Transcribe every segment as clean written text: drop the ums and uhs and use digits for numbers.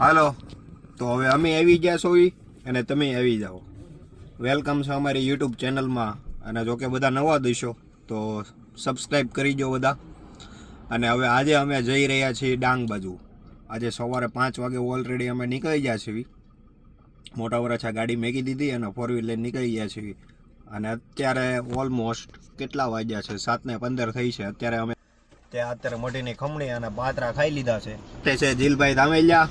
હાલો, તો હવે અમે આવી ગયા છીએ અને તમે આવી જાઓ. વેલકમ છે અમારી યુટ્યુબ ચેનલમાં. અને જો કે બધા નવા દઈશો તો સબસ્ક્રાઈબ કરી દો બધા. અને હવે આજે અમે જઈ રહ્યા છીએ ડાંગ બાજુ. આજે સવારે 5 વાગે ઓલરેડી અમે નીકળી ગયા છીએ. મોટા વરાછા ગાડી મેકી દીધી અને 4 વ્હીલ લઈને નીકળી ગયા છીએ. અને અત્યારે ઓલમોસ્ટ કેટલા વાગ્યા છે? 7:15 થઈ છે. અત્યારે મઢીની ખમણી અને પાતરા ખાઈ લીધા છે. તે છે જીલભાઈ ધામેલિયા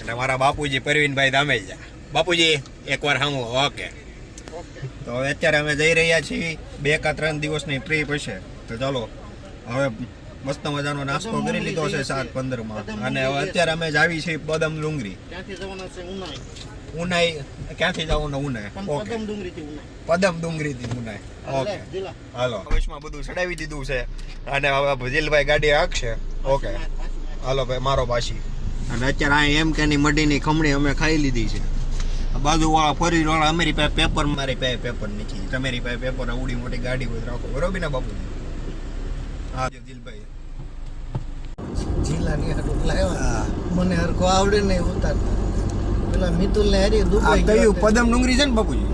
અને મારા બાપુજી પરવીનભાઈ ધામેલિયા. બાપુજી એકવાર સામું. ઓકે. તો હવે અત્યારે અમે જઈ રહ્યા છીએ. 2 કે 3 દિવસની ટ્રીપ હશે. તો ચાલો હવે મસ્ત મજાનો નાસ્તો કરી લીધો છે 7:15 અને હવે અત્યારે અમે જાવી છીએ પદમ ડુંગરી. ઉનાઈ ક્યાંથી જવાનું? ઉનાઈ. પદમ ડુંગરીથી ઉનાઈ. ઓકે હાલો. ભવિષ્યમાં બધું ચડાવી દીધું છે અને હવે ભજીલભાઈ ગાડી હાંકશે. ઓકે હાલો ભાઈ મારો પાછી. અને અત્યારે આ એમ કે ની મઢીની ખમણી અમે ખાઈ લીધી છે. બાજુવાળા ફરી વાળા અમારી પાસે પેપર, મારી પાસે પેપર નથી. તમારી પાસે પેપર આવડી મોટી ગાડી હોય રાખો, બરોબર ને બાપુ? હા જીલભાઈ જીલાની હાટું લાવ્યા. મને હરખો આવડે નહીં ઉતારતા. પેલા મિતુલ ને હારી દુબઈ કયું પદમ ડુંગરી છે ને બાપુજી?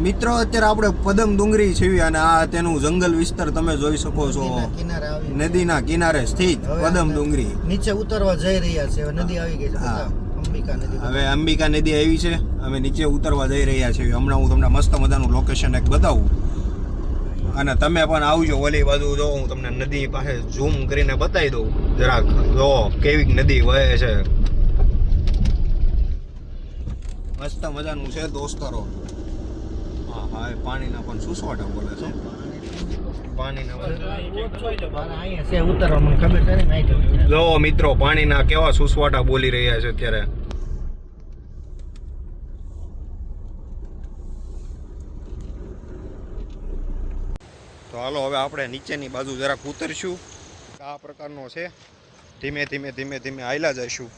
મિત્રો અત્યારે આપણે પદમ ડુંગરી છીએ અને આ તેનું જંગલ વિસ્તાર તમે જોઈ શકો છો. નદીના કિનારે સ્થિત પદમ ડુંગરી. નીચે ઉતરવા જઈ રહ્યા છે. નદી આવી ગઈ છે. અંબિકા નદી. હવે અંબિકા નદી આવી છે. અમે નીચે ઉતરવા જઈ રહ્યા છીએ. હમણાં હું તમને મસ્ત મજાનું લોકેશન એક બતાવું અને તમે પણ આવજો. ઓલી બાજુ જો હું તમને નદી પાસે ઝૂમ કરીને બતાવી દઉં જરાક. જો કેવી નદી વહે છે. મસ્ત મજાનું છે દોસ્તારો. હા પાણીના પણ સુસવાટા બોલે છે. જો મિત્રો પાણીના કેવા સુસવાટા બોલી રહ્યા છે અત્યારે. તો હાલો હવે આપણે નીચેની બાજુ જરાક ઉતરશું. આ પ્રકારનો છે. ધીમે ધીમે હાલ્યા જઈશું.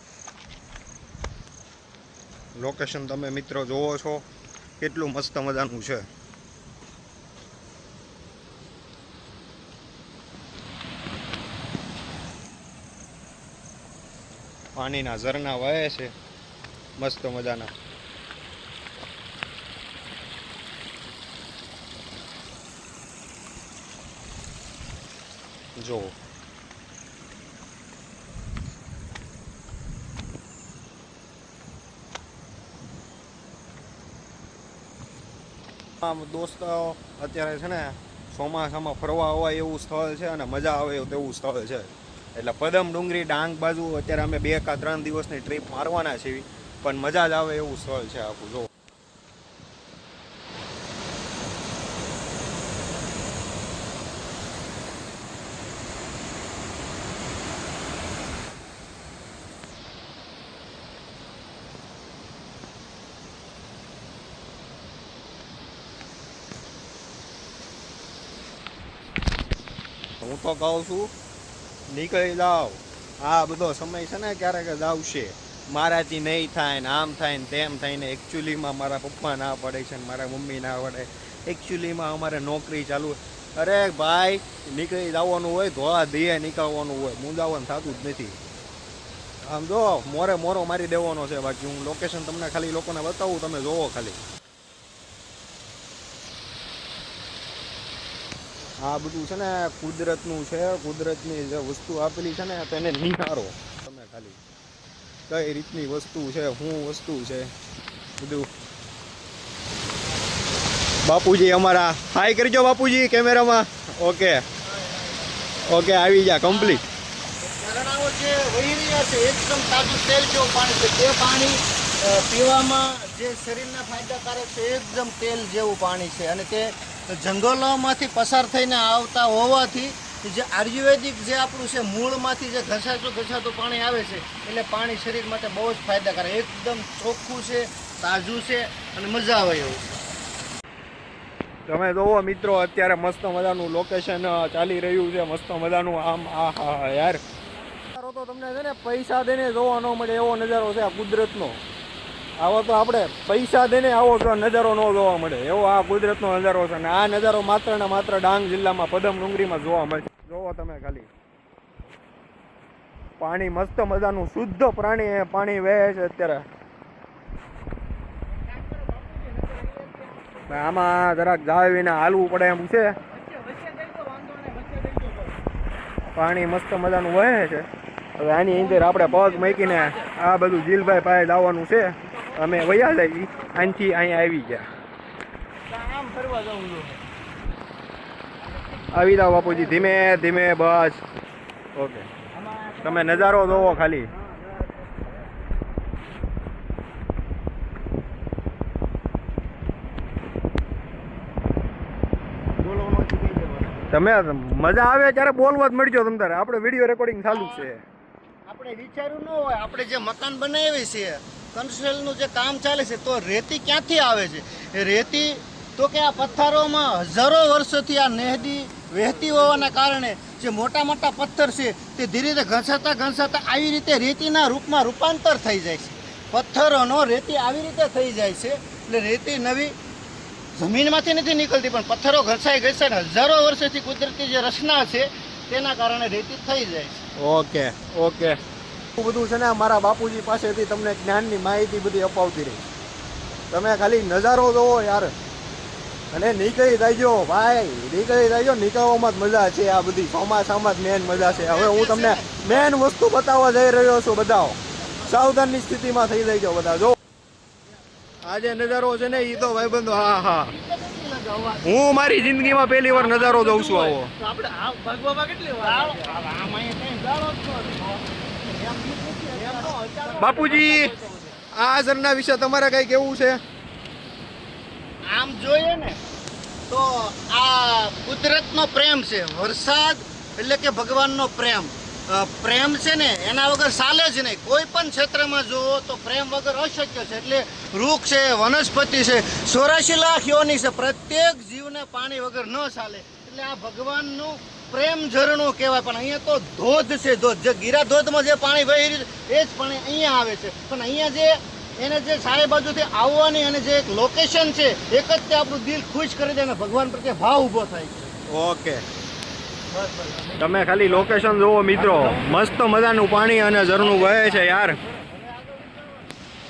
લોકેશન તમે મિત્રો જોવો છો કેટલું મસ્ત મજાનું છે. પાણીના ઝરણા વહે છે મસ્ત મજાના. જો દોસ્તો અત્યારે છે ને ચોમાસામાં ફરવા હોય એવું સ્થળ છે અને મજા આવે તેવું સ્થળ છે. એટલે પદમ ડુંગરી ડાંગ બાજુ અત્યારે અમે 2 કે 3 દિવસની ટ્રીપ મારવાના છીએ. પણ મજા જ આવે એવું સ્થળ છે આખું. જો હું તો કહું છું નીકળી જાઓ. આ બધો સમય છે ને ક્યારેક જ આવશે. મારાથી નહીં થાય ને આમ થાય ને તેમ થાય ને. એકચ્યુઅલીમાં મારા પપ્પા ના પડે છે ને મારા મમ્મી ના પડે. એકચ્યુઅલીમાં અમારે નોકરી ચાલુ. અરે ભાઈ નીકળી જવાનું હોય ધોળા દીએ નીકળવાનું હોય. મૂંઝાવાનું થતું જ નથી. આમ જો મોરો મારી દેવાનો છે. બાકી હું લોકેશન તમને ખાલી લોકોને બતાવું, તમે જોવો ખાલી. આ બધું છે ને કુદરતનું છે. કુદરતની જે વસ્તુ આપેલી છે ને તેને નિહારો તમે ખાલી. કઈ રીતની વસ્તુ છે, શું વસ્તુ છે બધું. બાપુજી અમારા હાય કરજો બાપુજી કેમેરામાં. ઓકે આવી જા કમ્પ્લીટ. ઝરણાઓ જે વહી રહ્યા છે એકદમ તાજું તેલ જેવું પાણી છે. તે પાણી પીવામાં જે શરીરના ફાયદાકારક છે એકદમ તેલ જેવું પાણી છે. અને તે જંગલોમાંથી પસાર થઈને આવતા હોવાથી જે આયુર્વેદિક જે આપણું છે મૂળમાંથી જે ઘસાતું પાણી આવે છે એટલે પાણી શરીર માટે બહુ જ ફાયદાકારક. એકદમ ચોખ્ખું છે, તાજું છે અને મજા આવે એવું છે. તમે જોવો મિત્રો અત્યારે મસ્ત મજાનું લોકેશન ચાલી રહ્યું છે. મસ્ત મજાનું આમ આ યાર તો તમને છે ને પૈસા દઈને જોવા ન મળે એવો નજારો છે આ કુદરતનો. આવો તો આપણે પૈસા દઈને આવો તો નજારો ન જોવા મળે એવો આ કુદરતનો નજારો છે. અને આ નજારો માત્ર ને માત્ર ડાંગ જિલ્લામાં પદમ ડુંગરીમાં જોવા મળે. જોવો તમે ખાલી. પાણી મસ્ત મજાનું શુદ્ધ પાણી વહે છે અત્યારે. આમાં જરાક જાળવીને હાલવું પડે એમ છે. પાણી મસ્ત મજાનું વહે છે. હવે આની અંદર આપણે પગ મૂકીને આ બધું જીલભાઈ પાસે લાવવાનું છે. અમે વયા જઈએ અહીંથી અહીંયા આવી ગયા. આવી જાઓ બાપુજી, ધીમે ધીમે બસ. ઓકે, તમે નજારો જોવો ખાલી. તમે મજા આવે ત્યારે બોલવા જ મળજો તમ તારે. આપણે વિડીયો રેકોર્ડિંગ ચાલુ છે. આપણે વિચાર્યું ન હોય, આપણે જે મકાન બનાવીએ છીએ, કન્સ્ટ્રક્શનનું જે કામ ચાલે છે, તો રેતી ક્યાંથી આવે છે? એ રેતી તો કે આ પથ્થરોમાં હજારો વર્ષોથી આ નહેદી વહેતી હોવાના કારણે જે મોટા મોટા પથ્થર છે તે ધીરે ધીરે ઘસાતા આવી રીતે રેતીના રૂપમાં રૂપાંતર થઈ જાય છે. પથ્થરોનો રેતી આવી રીતે થઈ જાય છે. એટલે રેતી નવી જમીનમાંથી નથી નીકળતી, પણ પથ્થરો ઘસાઈ હજારો વર્ષોથી કુદરતી જે રચના છે તેના કારણે રેતી થઈ જાય છે. ઓકે ઓકે, બધું છે ને મારા બાપુજી પાસેથી તમને જ્ઞાનની માહિતી બધી અપાવતી રહી. તમે ખાલી નજારો જોવો યાર, અને નીકળી જાયજો ભાઈ, નીકળી જાયજો. નીકળવામાં જ મજા છે. આ બધી ચોમાસામાં જ મેન મજા છે. હવે હું તમને મેન વસ્તુ બતાવવા જઈ રહ્યો છું. બતાવો, સાવધાનની સ્થિતિમાં થઈ જાયજો બધા. જો આ જે નજારો છે ને એ તો ભાઈબંધો, હા હા, હું મારી જિંદગીમાં પહેલી વાર નજારો જોઉં છું આવો. બાપુજી, આ ઝરના વિશે તમારે કઈ કેવું છે? આમ જોઈએ ને તો આ કુદરતનો પ્રેમ છે. વરસાદ એટલે કે ભગવાનનો પ્રેમ. પ્રેમ છે ને એના વગર ચાલે જ નહીં. કોઈ પણ ક્ષેત્રમાં જુઓ તો પ્રેમ વગર અશક્ય છે. એટલે વૃક્ષ છે, વનસ્પતિ છે, 84 લાખ યોની છે, પ્રત્યેક જીવને પાણી વગર ન ચાલે. એટલે આ ભગવાનનું પ્રેમ ઝરણું કહેવાય. પણ અહીંયા તો ધોધ છે, ધોધ. જે ગીરા ધોધમાં જે પાણી વહી રહ્યું એ જ પાણી અહીંયા આવે છે. પણ અહીંયા જે એને જે ચારે બાજુથી આવવાની અને જે એક લોકેશન છે, એક જ તે આપણું દિલ ખુશ કરી દે અને ભગવાન પ્રત્યે ભાવ ઊભો થાય છે. ઓકે, તમે ખાલી લોકેશન જોવો મિત્રો, મસ્ત મજાનું પાણી અને ઝરણું વહે છે યાર.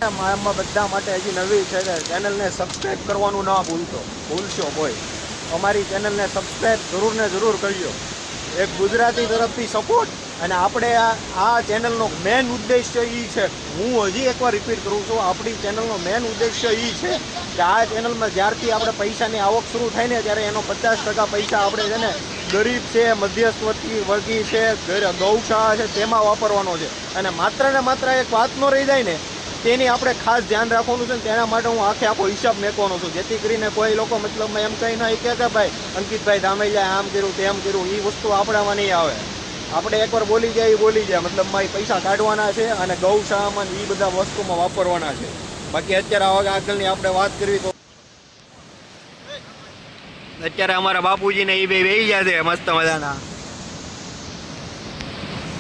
એમાં બધા માટે હજી નવી છે કે ચેનલને સબસ્ક્રાઈબ કરવાનું ના ભૂલશો કોઈ. અમારી ચેનલને સબસ્ક્રાઈબ જરૂર ને જરૂર કરજો. એક ગુજરાતી તરફથી સપોર્ટ. અને આપણે આ ચેનલનો મેન ઉદ્દેશ્ય એ છે, હું હજી એકવાર રિપીટ કરું છું, આપણી ચેનલનો મેન ઉદ્દેશ્ય એ છે કે આ ચેનલમાં જ્યારથી આપણે પૈસાની આવક શરૂ થાય ને ત્યારે એનો 50% પૈસા આપણે છે ને ગરીબ છે, મધ્યસ્થ વર્ગી છે, ગૌશાળા છે તેમાં વાપરવાનો છે. અને માત્ર ને માત્ર એક વાત ન રહી જાય ને તેની આપણે ખાસ ધ્યાન રાખવાનું છે. તેના માટે હું આખો હિસાબ મેકવાનો છું, જેથી કરીને કોઈ લોકો મતલબમાં એમ કંઈ નહીં કે ભાઈ અંકિતભાઈ ધામેલિયા આમ કર્યું તેમ કર્યું. એ વસ્તુ આપણામાં નહીં આવે. આપણે એકવાર બોલી જાય મતલબ મારી પૈસા કાઢવાના છે અને ગૌશાળામાં એ બધા વસ્તુમાં વાપરવાના છે. બાકી અત્યારે આગળની આપણે વાત કરવી તો અત્યારે અમારા બાપુજીને એ બે વહી ગયા છે મસ્ત મજાના.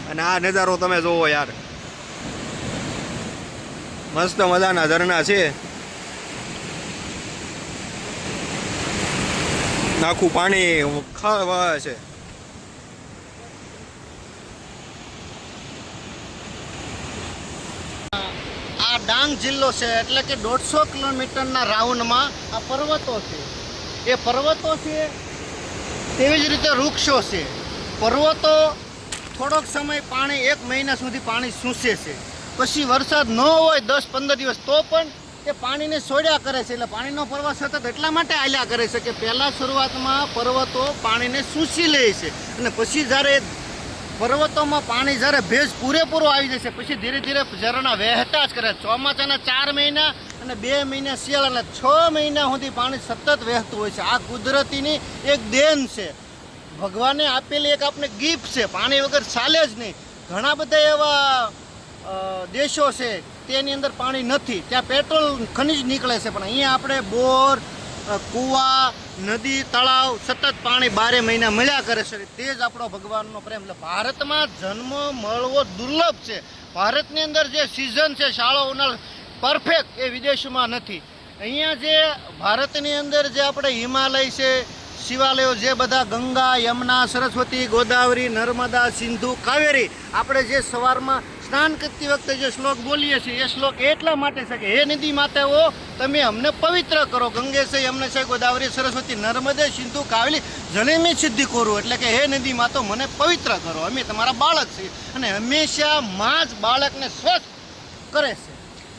અને આ નજારો તમે જોવો યાર, મસ્ત મજાના ઝરણા છે. આખું પાણી વહે છે. આ ડાંગ જિલ્લો છે એટલે કે 150 કિલોમીટરના રાઉન્ડમાં આ પર્વતો છે. એ પર્વતો છે તેવી જ રીતે વૃક્ષો છે. પર્વતો થોડોક સમય પાણી 1 મહિના સુધી પાણી સૂંચે છે. પછી વરસાદ ન હોય 10-15 દિવસ તો પણ તે પાણીને છોડ્યા કરે છે. એટલે પાણીનો પ્રવાહ સતત એટલા માટે હાલ્યા કરે છે કે પહેલાં શરૂઆતમાં પર્વતો પાણીને સૂંચી લે છે અને પછી જ્યારે પર્વતોમાં પાણી જ્યારે ભેજ પૂરેપૂરો આવી જશે પછી ધીરે ધીરે ઝરણા વહેતા જ કરે. ચોમાસાના 4 મહિના અને 2 મહિના શિયાળાના 6 મહિના સુધી પાણી સતત વહેતું હોય છે. આ કુદરતીની એક દેન છે, ભગવાને આપેલી એક આપણે ગિફ્ટ છે. પાણી વગર ચાલે જ નહીં. ઘણા બધા એવા દેશો છે તેની અંદર પાણી નથી, ત્યાં પેટ્રોલ ખનિજ નીકળે છે, પણ અહીંયા આપણે બોર, કૂવા, નદી, તળાવ સતત પાણી 12 મહિના મળ્યા કરે છે. તે જ આપણો ભગવાનનો પ્રેમ. એટલે ભારતમાં જન્મ મળવો દુર્લભ છે. ભારતની અંદર જે સિઝન છે શાળો ઉનાળો પરફેક્ટ, એ વિદેશમાં નથી. અહીંયા જે ભારતની અંદર જે આપણે હિમાલય છે, શિવાલયો જે બધા ગંગા, યમુના, સરસ્વતી, ગોદાવરી, નર્મદા, સિંધુ, કાવેરી, આપણે જે સવારમાં સ્નાન કરતી વખતે જે શ્લોક બોલીએ છીએ એ શ્લોક એટલા માટે છે કે હે નદી માતાઓ તમે અમને પવિત્ર કરો. ગંગે છે, યમુને છે, ગોદાવરી, સરસ્વતી, નર્મદે, સિંધુ, કાવેરી જનેમી સિદ્ધિ કરું. એટલે કે હે નદી માતો મને પવિત્ર કરો, અમે તમારા બાળક છીએ. અને હંમેશા માં જ બાળકને સ્વસ્થ કરે છે.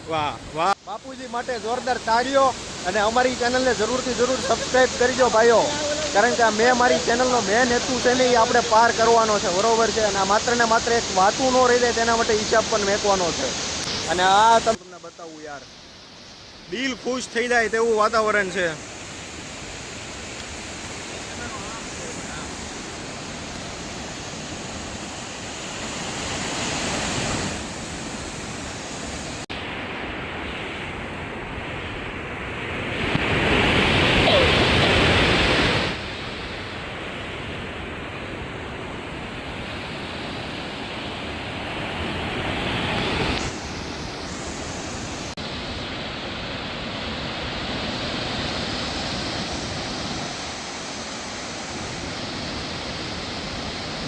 વાહ વાહ, બાપુજી માટે જોરદાર તાળીઓ. અને અમારી ચેનલને જરૂરથી જરૂર સબસ્ક્રાઈબ કરજો ભાઈઓ, કારણ કે મેં મારી ચેનલનો મેન હેતુ છે ને એ આપણે પાર કરવાનો છે, બરોબર છે. અને આ માત્ર ને માત્ર એક વાતું ન રહી જાય તેના માટે હિસાબ પણ મેકવાનો છે. અને આ તમને બતાવું યાર, દિલ ખુશ થઈ જાય તેવું વાતાવરણ છે.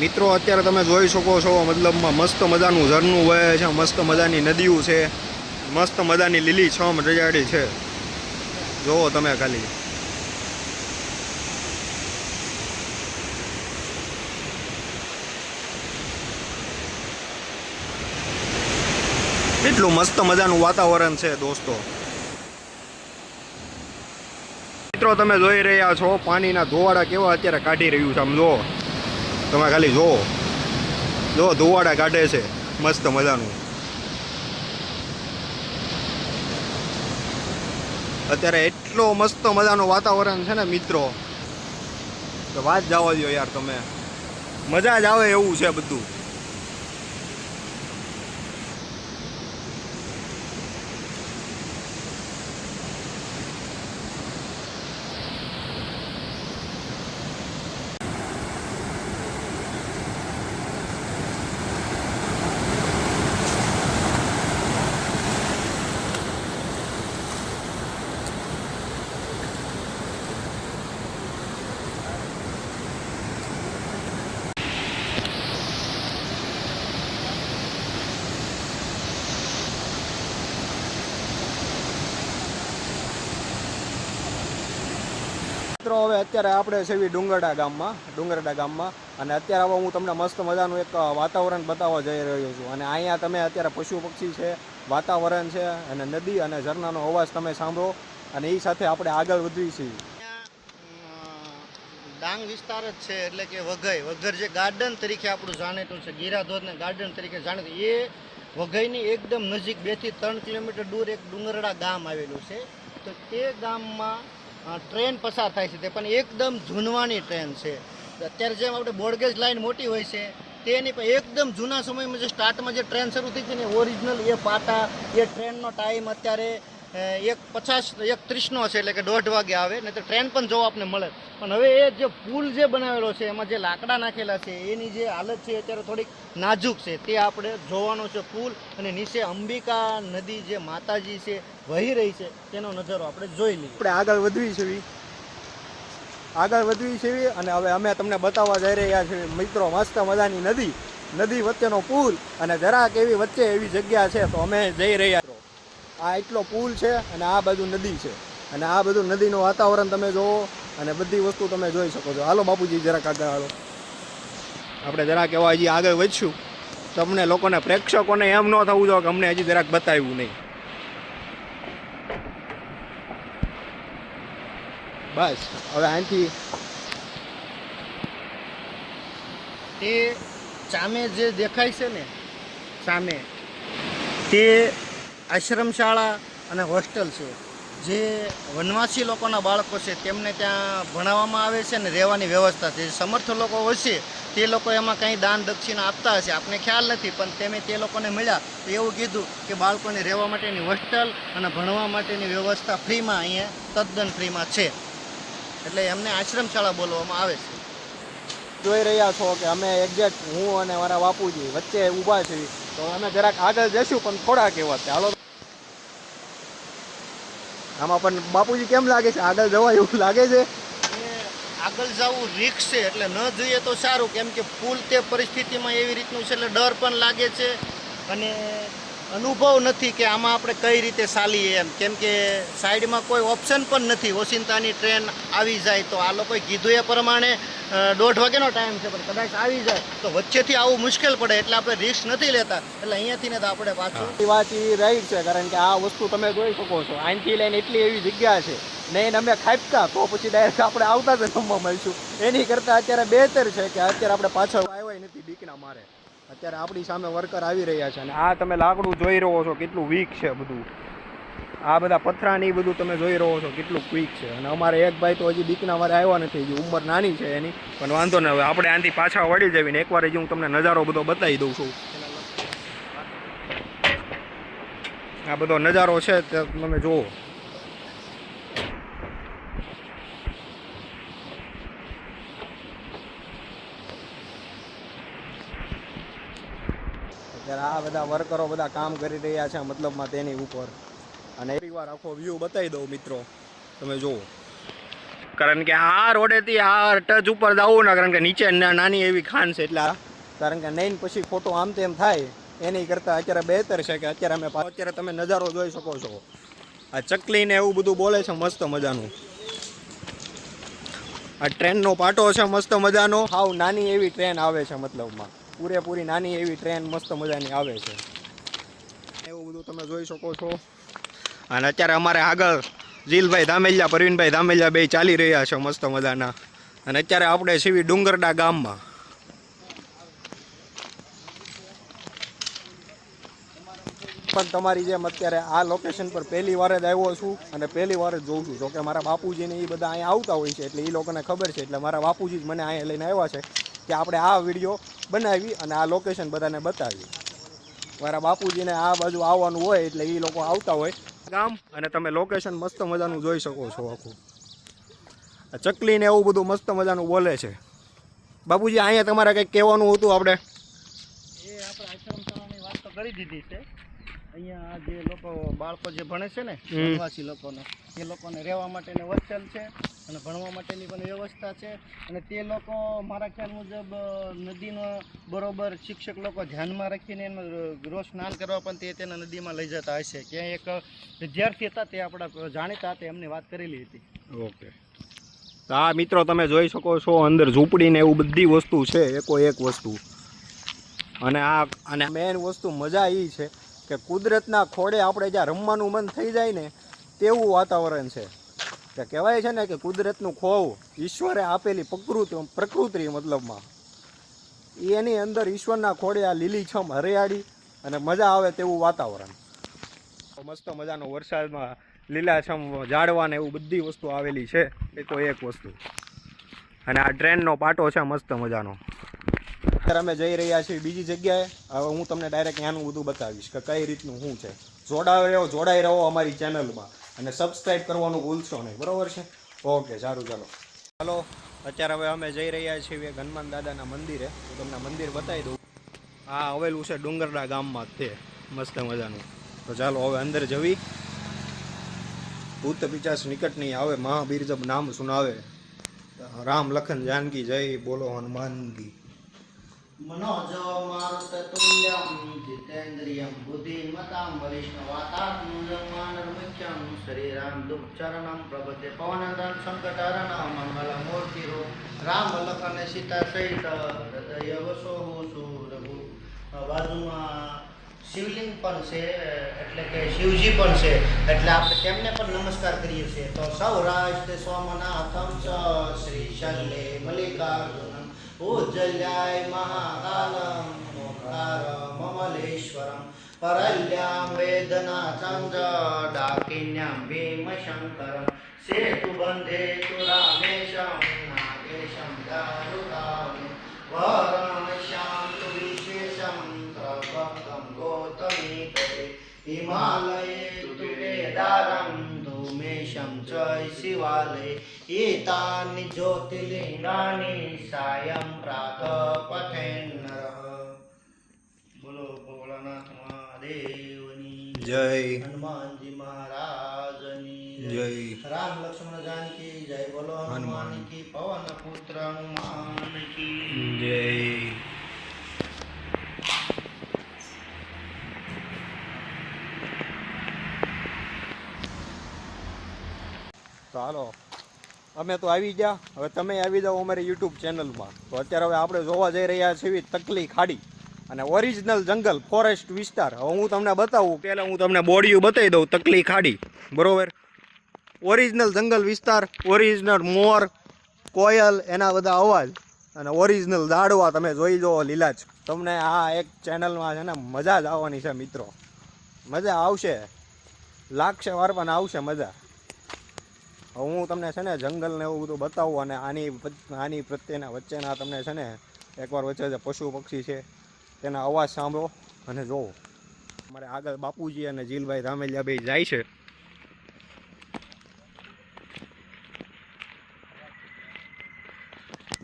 મિત્રો અત્યારે તમે જોઈ શકો છો, મતલબમાં મસ્ત મજાનું ઝરણું વહે છે, મસ્ત મજાની નદીઓ છે, મસ્ત મજાની લીલી છમ રજાડી છે. જોવો તમે ખાલી. એટલું મસ્ત મજાનું વાતાવરણ છે દોસ્તો. મિત્રો તમે જોઈ રહ્યા છો પાણીના ધોવાડા કેવા અત્યારે કાઢી રહ્યું છે. આમ જો તમે ખાલી જો ધોવાડા કાઢે છે મસ્ત મજાનું. અત્યારે એટલો મસ્ત મજાનું વાતાવરણ છે ને મિત્રો, તો વાત જવા દો યાર, તમે મજા જ આવે એવું છે બધું. મિત્રો હવે અત્યારે આપણે છે ડુંગરડા ગામમાં, અને અત્યારે હવે હું તમને મસ્ત મજાનું એક વાતાવરણ બતાવવા જઈ રહ્યો છું. અને અહીંયા તમે અત્યારે પશુ પક્ષી છે, વાતાવરણ છે, અને નદી અને ઝરણાનો અવાજ તમે સાંભળો. અને એ સાથે આપણે આગળ વધવી છીએ. ડાંગ વિસ્તાર જ છે, એટલે કે વઘઈ જે ગાર્ડન તરીકે આપણું જાણીતું છે, ગીરાધોધને ગાર્ડન તરીકે જાણીતું, એ વઘઈની એકદમ નજીક 2 થી 3 કિલોમીટર દૂર એક ડુંગરડા ગામ આવેલું છે. તો તે ગામમાં ટ્રેન પસાર થાય છે, તે પણ એકદમ જૂનવાની ટ્રેન છે. અત્યારે જેમ આપણે બ્રોડગેજ લાઇન મોટી હોય છે તેની પણ એકદમ જૂના સમયમાં જે સ્ટાર્ટમાં જે ટ્રેન શરૂ થઈ છે ને ઓરિજિનલ એ પાટા, એ ટ્રેનનો ટાઈમ અત્યારે 1:30નો છે, એટલે કે 1:30 વાગે આવે ને તો ટ્રેન પણ જોવા આપને મળે. પણ હવે એ જે પુલ જે બનાવેલો છે એમાં જે લાકડા નાખેલા છે એની જે હાલત છે અત્યારે થોડીક નાજુક છે, તે આપણે જોવાનો છે પુલ. અને નીચે અંબિકા નદી જે માતાજી છે વહી રહી છે તેનો નજારો આપણે જોઈ લઈએ. આપણે આગળ વધવી છે અને હવે અમે તમને બતાવવા જઈ રહ્યા છીએ મિત્રો મસ્ત મજાની નદી વચ્ચેનો પુલ, અને જરાક એવી વચ્ચે એવી જગ્યા છે તો અમે જઈ રહ્યા છીએ. આ એટલો પુલ છે અને આ બાજુ નદી છે, અને આ બધું નદીનું વાતાવરણ તમે જોવો અને બધી વસ્તુ તમે જોઈ શકો છો. હાલો બાપુજી જરાક આગળ હાલો. આપણે જરાક એવા હજી આગળ વધશું, તમને લોકોને પ્રેક્ષકોને એમ ન થવું જોઈએ કે અમને હજી જરાક બતાવ્યું નહીં. બસ હવે અહીંથી તે સામે જે દેખાય છે ને સામે, તે આશ્રમશાળા અને હોસ્ટેલ છે. જે વનવાસી લોકોના બાળકો છે તેમને ત્યાં ભણાવવામાં આવે છે અને રહેવાની વ્યવસ્થા છે. જે સમર્થ લોકો હશે તે લોકો એમાં કંઈ દાન દક્ષિણા આપતા હશે, આપણે ખ્યાલ નથી, પણ તેમે તે લોકોને મળ્યા તો એવું કીધું કે બાળકોને રહેવા માટેની હોસ્ટેલ અને ભણવા માટેની વ્યવસ્થા ફ્રીમાં અહીંયા તદ્દન ફ્રીમાં છે, એટલે એમને આશ્રમશાળા બોલવામાં આવે છે. જોઈ રહ્યા છો કે અમે એક્ઝેક્ટ હું અને મારા બાપુજી વચ્ચે ઊભા છીએ, તો અમે જરાક આગળ જઈશું પણ થોડાક એવા છે. હાલો આમાં પણ બાપુજી કેમ લાગે છે, આગળ જવાય એવું લાગે છે? આગળ જવું રિસ્ક છે, એટલે ન જોઈએ તો સારું, કેમ કે પુલ તે પરિસ્થિતિમાં એવી રીતનું છે એટલે ડર પણ લાગે છે અને અનુભવ નથી કે આમાં આપણે કઈ રીતે ચાલીએ એમ, કેમ કે સાઈડમાં કોઈ ઓપ્શન પણ નથી. ઓચિંતાની ટ્રેન આવી જાય તો આ લોકોએ કીધું એ પ્રમાણે 1:30 વાગ્યાનો ટાઈમ છે, પણ કદાચ આવી જાય તો વચ્ચેથી આવું મુશ્કેલ પડે, એટલે આપણે રિસ્ક નથી લેતા. એટલે અહીંયાથી ને તો આપણે પાછું વાત એ રાઈટ છે, કારણ કે આ વસ્તુ તમે જોઈ શકો છો, અહીંથી લઈને એટલી એવી જગ્યા છે નહીં અમે ખાપતા તો પછી ડાયરેક્ટ આપણે આવતા જ રમવા મળીશું. એની કરતાં અત્યારે બહેતર છે કે અત્યારે આપણે પાછળ આવ્યા નથી બીકના મારે. અત્યારે આપણી સામે વર્કર આવી રહ્યા છે અને આ તમે લાકડું જોઈ રહ્યો છો કેટલું વીક છે બધું. આ બધા પથરા ને એ બધું તમે જોઈ રહ્યો છો કેટલું ક્વિક છે. અને અમારે એક ભાઈ તો હજી બીકના મારે આવ્યા નથી, હજી ઉંમર નાની છે એની, પણ વાંધો ન હવે આપણે આનાથી પાછા વળી જવીને એકવાર હજી હું તમને નજારો બધો બતાવી દઉં છું. આ બધો નજારો છે તે તમે જુઓ. અત્યારે આ બધા વર્કરો બધા કામ કરી રહ્યા છે મતલબમાં તેની ઉપર. અને એક વાર આખો વ્યૂ બતાવી દઉં મિત્રો, તમે જુઓ. કારણ કે આ રોડેથી આ ટચ ઉપર જવું ને, કારણ કે નીચે નાની એવી ખાન છે, એટલે કારણ કે નહીં પછી ખોટો આમ તેમ થાય એની કરતાં અત્યારે બહેતર છે કે અત્યારે તમે નજારો જોઈ શકો છો. આ ચકલી ને એવું બધું બોલે છે મસ્ત મજાનું. આ ટ્રેનનો પાટો છે મસ્ત મજાનો, હાવ નાની એવી ટ્રેન આવે છે, મતલબમાં પૂરેપૂરી નાની એવી ટ્રેન મસ્ત મજાની આવે છે. એવું બધું તમે જોઈ શકો છો. અને અત્યારે અમારે આગળ જીલભાઈ ધામેલિયા, પરવીનભાઈ ધામેલિયા બે ચાલી રહ્યા છે મસ્ત મજાના. અને અત્યારે આપણે સીવી ડુંગરડા ગામમાં. પણ તમારી જેમ અત્યારે આ લોકેશન પર પહેલી વાર જ આવ્યો છું અને પહેલી વાર જ જોઉં છું. જોકે મારા બાપુજીને એ બધા અહીંયા આવતા હોય છે એટલે એ લોકોને ખબર છે, એટલે મારા બાપુજી જ મને અહીંયા લઈને આવ્યા છે કે આપણે આ વિડીયો બનાવી અને આ લોકેશન બધાને બતાવી. મારા બાપુજીને આ બાજુ આવવાનું હોય એટલે એ લોકો આવતા હોય ગામ. અને તમે લોકેશન મસ્ત મજાનું જોઈ શકો છો આખું. ચકલી ને એવું બધું મસ્ત મજાનું બોલે છે. બાપુજી અહીંયા તમારે કંઈક કહેવાનું હતું આપણે? એ આપણે આશ્રમ શાળાની વાત તો કરી દીધી છે. અહીંયા જે લોકો બાળકો જે ભણે છે ને, વનવાસી લોકોને, એ લોકોને રહેવા માટેની હોસ્ટેલ છે અને ભણવા માટેની પણ વ્યવસ્થા છે. અને તે લોકો મારા ખ્યાલ મુજબ નદીનો બરોબર શિક્ષક લોકો ધ્યાનમાં રાખીને એમાં રોજ સ્નાન કરવા પણ તેના નદીમાં લઈ જતા હશે. ક્યાંય એક વિદ્યાર્થી હતા તે આપણા જાણીતા હતા, એમની વાત કરેલી હતી. ઓકે. તો આ મિત્રો તમે જોઈ શકો છો અંદર ઝૂંપડીને એવું બધી વસ્તુ છે, એકો એક વસ્તુ. અને મેઇન વસ્તુ મજા એ છે કે કુદરતના ખોડે આપણે જ્યાં રમવાનું મન થઈ જાય ને તેવું વાતાવરણ છે. કે કહેવાય છે ને કે કુદરતનું ખોવ, ઈશ્વરે આપેલી પ્રકૃતિ મતલબમાં એની અંદર ઈશ્વરના ખોડે આ લીલીછમ હરિયાળી અને મજા આવે તેવું વાતાવરણ. મસ્ત મજાનો વરસાદમાં લીલાછમ ઝાડવા ને એવું બધી વસ્તુ આવેલી છે, એ તો એક વસ્તુ. અને આ ટ્રેનનો પાટો છે મસ્ત મજાનો. અત્યારે અમે જઈ રહ્યા છીએ બીજી જગ્યાએ. હવે હું તમને ડાયરેક્ટ ત્યાંનું બધું બતાવીશ કે કઈ રીતનું શું છે. જોડાઈ રહો અમારી ચેનલમાં અને સબસ્ક્રાઈબ કરવાનું ભૂલશો નહીં, બરાબર છે? ઓકે, સારું, ચાલો. અત્યારે હવે અમે જઈ રહ્યા છીએ હનુમાન દાદાના મંદિરે. તો તમને મંદિર બતાવી દઉં. આ આવેલું છે ડુંગરડા ગામમાં તે મસ્ત મજાનું. તો ચાલો હવે અંદર જવી. ભૂત પિચાસ નિકટ નહીં આવે, મહાવીર જબ નામ સુનાવે, રામ લખન जानकी જય, બોલો હનુમાન કી. મનોજો મારુતતુલ્યમ જીતેન્દ્રિયમ બુદ્ધિમતામ વરિષ્ઠવાતાત્મજમાનર્મુખ્યમ શ્રીરામ દુઃખચરણમ પ્રભતે પવનંદન સંકટહરણમ મંગલમૂર્તિરો રામ લખન સીતા સહિત હૃદય વસો સુરભુ. બાજુમાં શિવલિંગ પણ છે, એટલે કે શિવજી પણ છે, એટલે આપણે તેમને પણ નમસ્કાર કરીએ છીએ. તો સૌરાષ્ટ્ર સોમનાથમ ચ શ્રી શૈલે મલ્લિકાર્જુનમ ઉજ્જલ્યાય મહાકાલમ મોકારમ મમલેશ્વરમ પરલ્યામ વેદનાથમ ચ ડાકિન્યામ ભીમશંકરમ સેતુ બંધે તુ રામેશમ નાગેશમ દારુકામ વરણ શ્યામ તુ વિશેષમ પ્રભક્તમ ગૌતમી કરે હિમાલયે તુ કેદારમ ધૂમેશમ ચ શિવાલય એતાની જ્યોતિર્લિંગાની સાયં પ્રાતઃ પઠેન્નરઃ. બોલો ભોળાનાથ મહાદેવની જય. હનુમાનજી મહારાજની જય રામ લક્ષ્મણ જાનકી જય બોલો હનુમાન કી પવન પુત્ર હનુમાન કી જય. તો હાલો અમે તો આવી ગયા, હવે તમે આવી જાઓ અમારી યુટ્યુબ ચેનલમાં. તો અત્યારે હવે આપણે જોવા જઈ રહ્યા છીએ તકલી ખાડી અને ઓરિજિનલ જંગલ ફોરેસ્ટ વિસ્તાર. હવે હું તમને બતાવું, પહેલાં હું તમને બોડિયું બતાવી દઉં. તકલી ખાડી બરોબર, ઓરિજિનલ જંગલ વિસ્તાર, ઓરિજિનલ મોર, કોયલ, એના બધા અવાજ અને ઓરિજિનલ ઝાડવા તમે જોઈ જાઓ લીલાજ. તમને આ એક ચેનલમાં છે ને મજા જ આવવાની છે મિત્રો, મજા આવશે, લાગશે વાર પણ આવશે મજા. હવે હું તમને છે ને જંગલ ને એવું બધું બતાવું અને આની પ્રત્યેના વચ્ચેના તમને છે ને એકવાર વચ્ચે જે પશુ પક્ષી છે તેના અવાજ સાંભળો અને જોવો. અમારે આગળ બાપુજી અને જીલભાઈ ધામેલિયા ભાઈ જાય છે.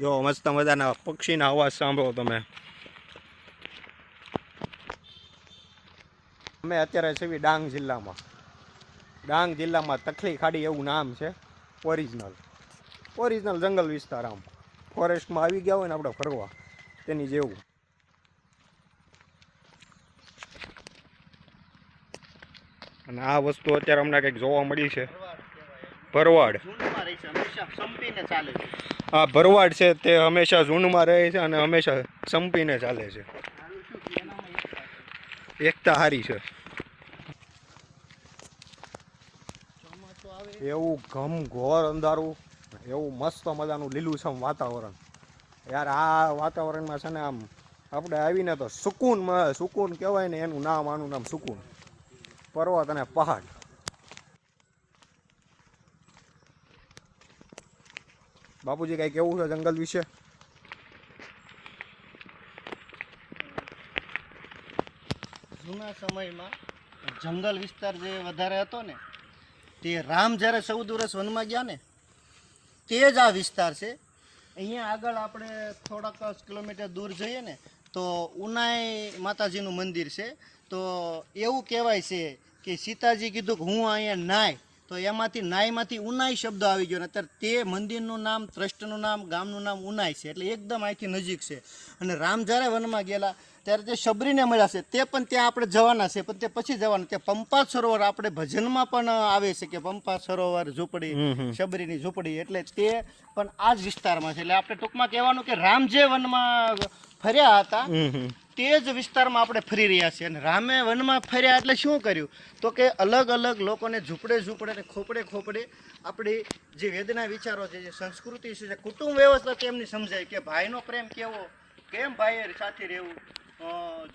જો મસ્ત મજાના પક્ષીના અવાજ સાંભળો તમે. અમે અત્યારે છીએ ડાંગ જિલ્લામાં. ડાંગ જિલ્લામાં તકલી ખાડી એવું નામ છે. ઓરિજિનલ જંગલ વિસ્તાર, આમ ફોરેસ્ટમાં આવી ગયા હોય ને આપણે ફરવા તેની જેવું. અને આ વસ્તુ અત્યારે અમને કંઈક જોવા મળી છે, ભરવાડ. ઝુંડમાં રહે છે, હંમેશા સંપીને ચાલે છે. આ ભરવાડ છે તે હંમેશા ઝુંડમાં રહે છે અને હંમેશા સંપીને ચાલે છે. એકતા હારી છે. એવું ઘમઘોર અંધારું, એવું મસ્ત મજાનું લીલુંછમ વાતાવરણ. યાર આ વાતાવરણમાં છે ને આમ આપણે આવીને તો સુકૂન કહેવાય ને એનું નામ, આનું નામ સુકૂન. પર્વત અને પહાડ. બાપુજી કઈ કેવું છે જંગલ વિશે? જૂના સમયમાં જંગલ વિસ્તાર જે વધારે હતો ને, તે રામ જ્યારે 14 વર્ષ વનમાં ગયા ને તે જ આ વિસ્તાર છે. અહીંયા આગળ આપણે થોડાક કિલોમીટર દૂર જઈએ ને તો ઉનાઈ માતાજીનું મંદિર છે. તો એવું કહેવાય છે કે સીતાજી કીધું કે હું અહીંયા નાય, તો એમાંથી નાયમાંથી ઉનાઈ શબ્દ આવી ગયો. ને અત્યારે તે મંદિરનું નામ, ટ્રસ્ટનું નામ, ગામનું નામ ઉનાઈ છે, એટલે એકદમ અહીંથી નજીક છે. અને રામ જ્યારે વનમાં ગયેલા ત્યારે તે શબરીને મળ્યા છે, તે પણ ત્યાં આપણે જવાના છે, પણ તે પછી જવાના. ત્યાં પંપા સરોવર આપણે ભજનમાં પણ આવે છે કે પંપા સરોવર ઝૂંપડી, શબરીની ઝૂંપડી, એટલે તે પણ આ જ વિસ્તારમાં છે. એટલે આપણે ટૂંકમાં કહેવાનું કે રામ જે વનમાં ફર્યા હતા તે જ વિસ્તારમાં આપણે ફરી રહ્યા છીએ. અને રામે વનમાં ફર્યા એટલે શું કર્યું તો કે અલગ અલગ લોકોને ઝૂંપડે ને ખોપડે આપણી જે વેદના વિચારો છે, જે સંસ્કૃતિ છે, જે કુટુંબ વ્યવસ્થા તેમની સમજાય કે ભાઈનો પ્રેમ કેવો, કેમ ભાઈ સાથે રહેવું,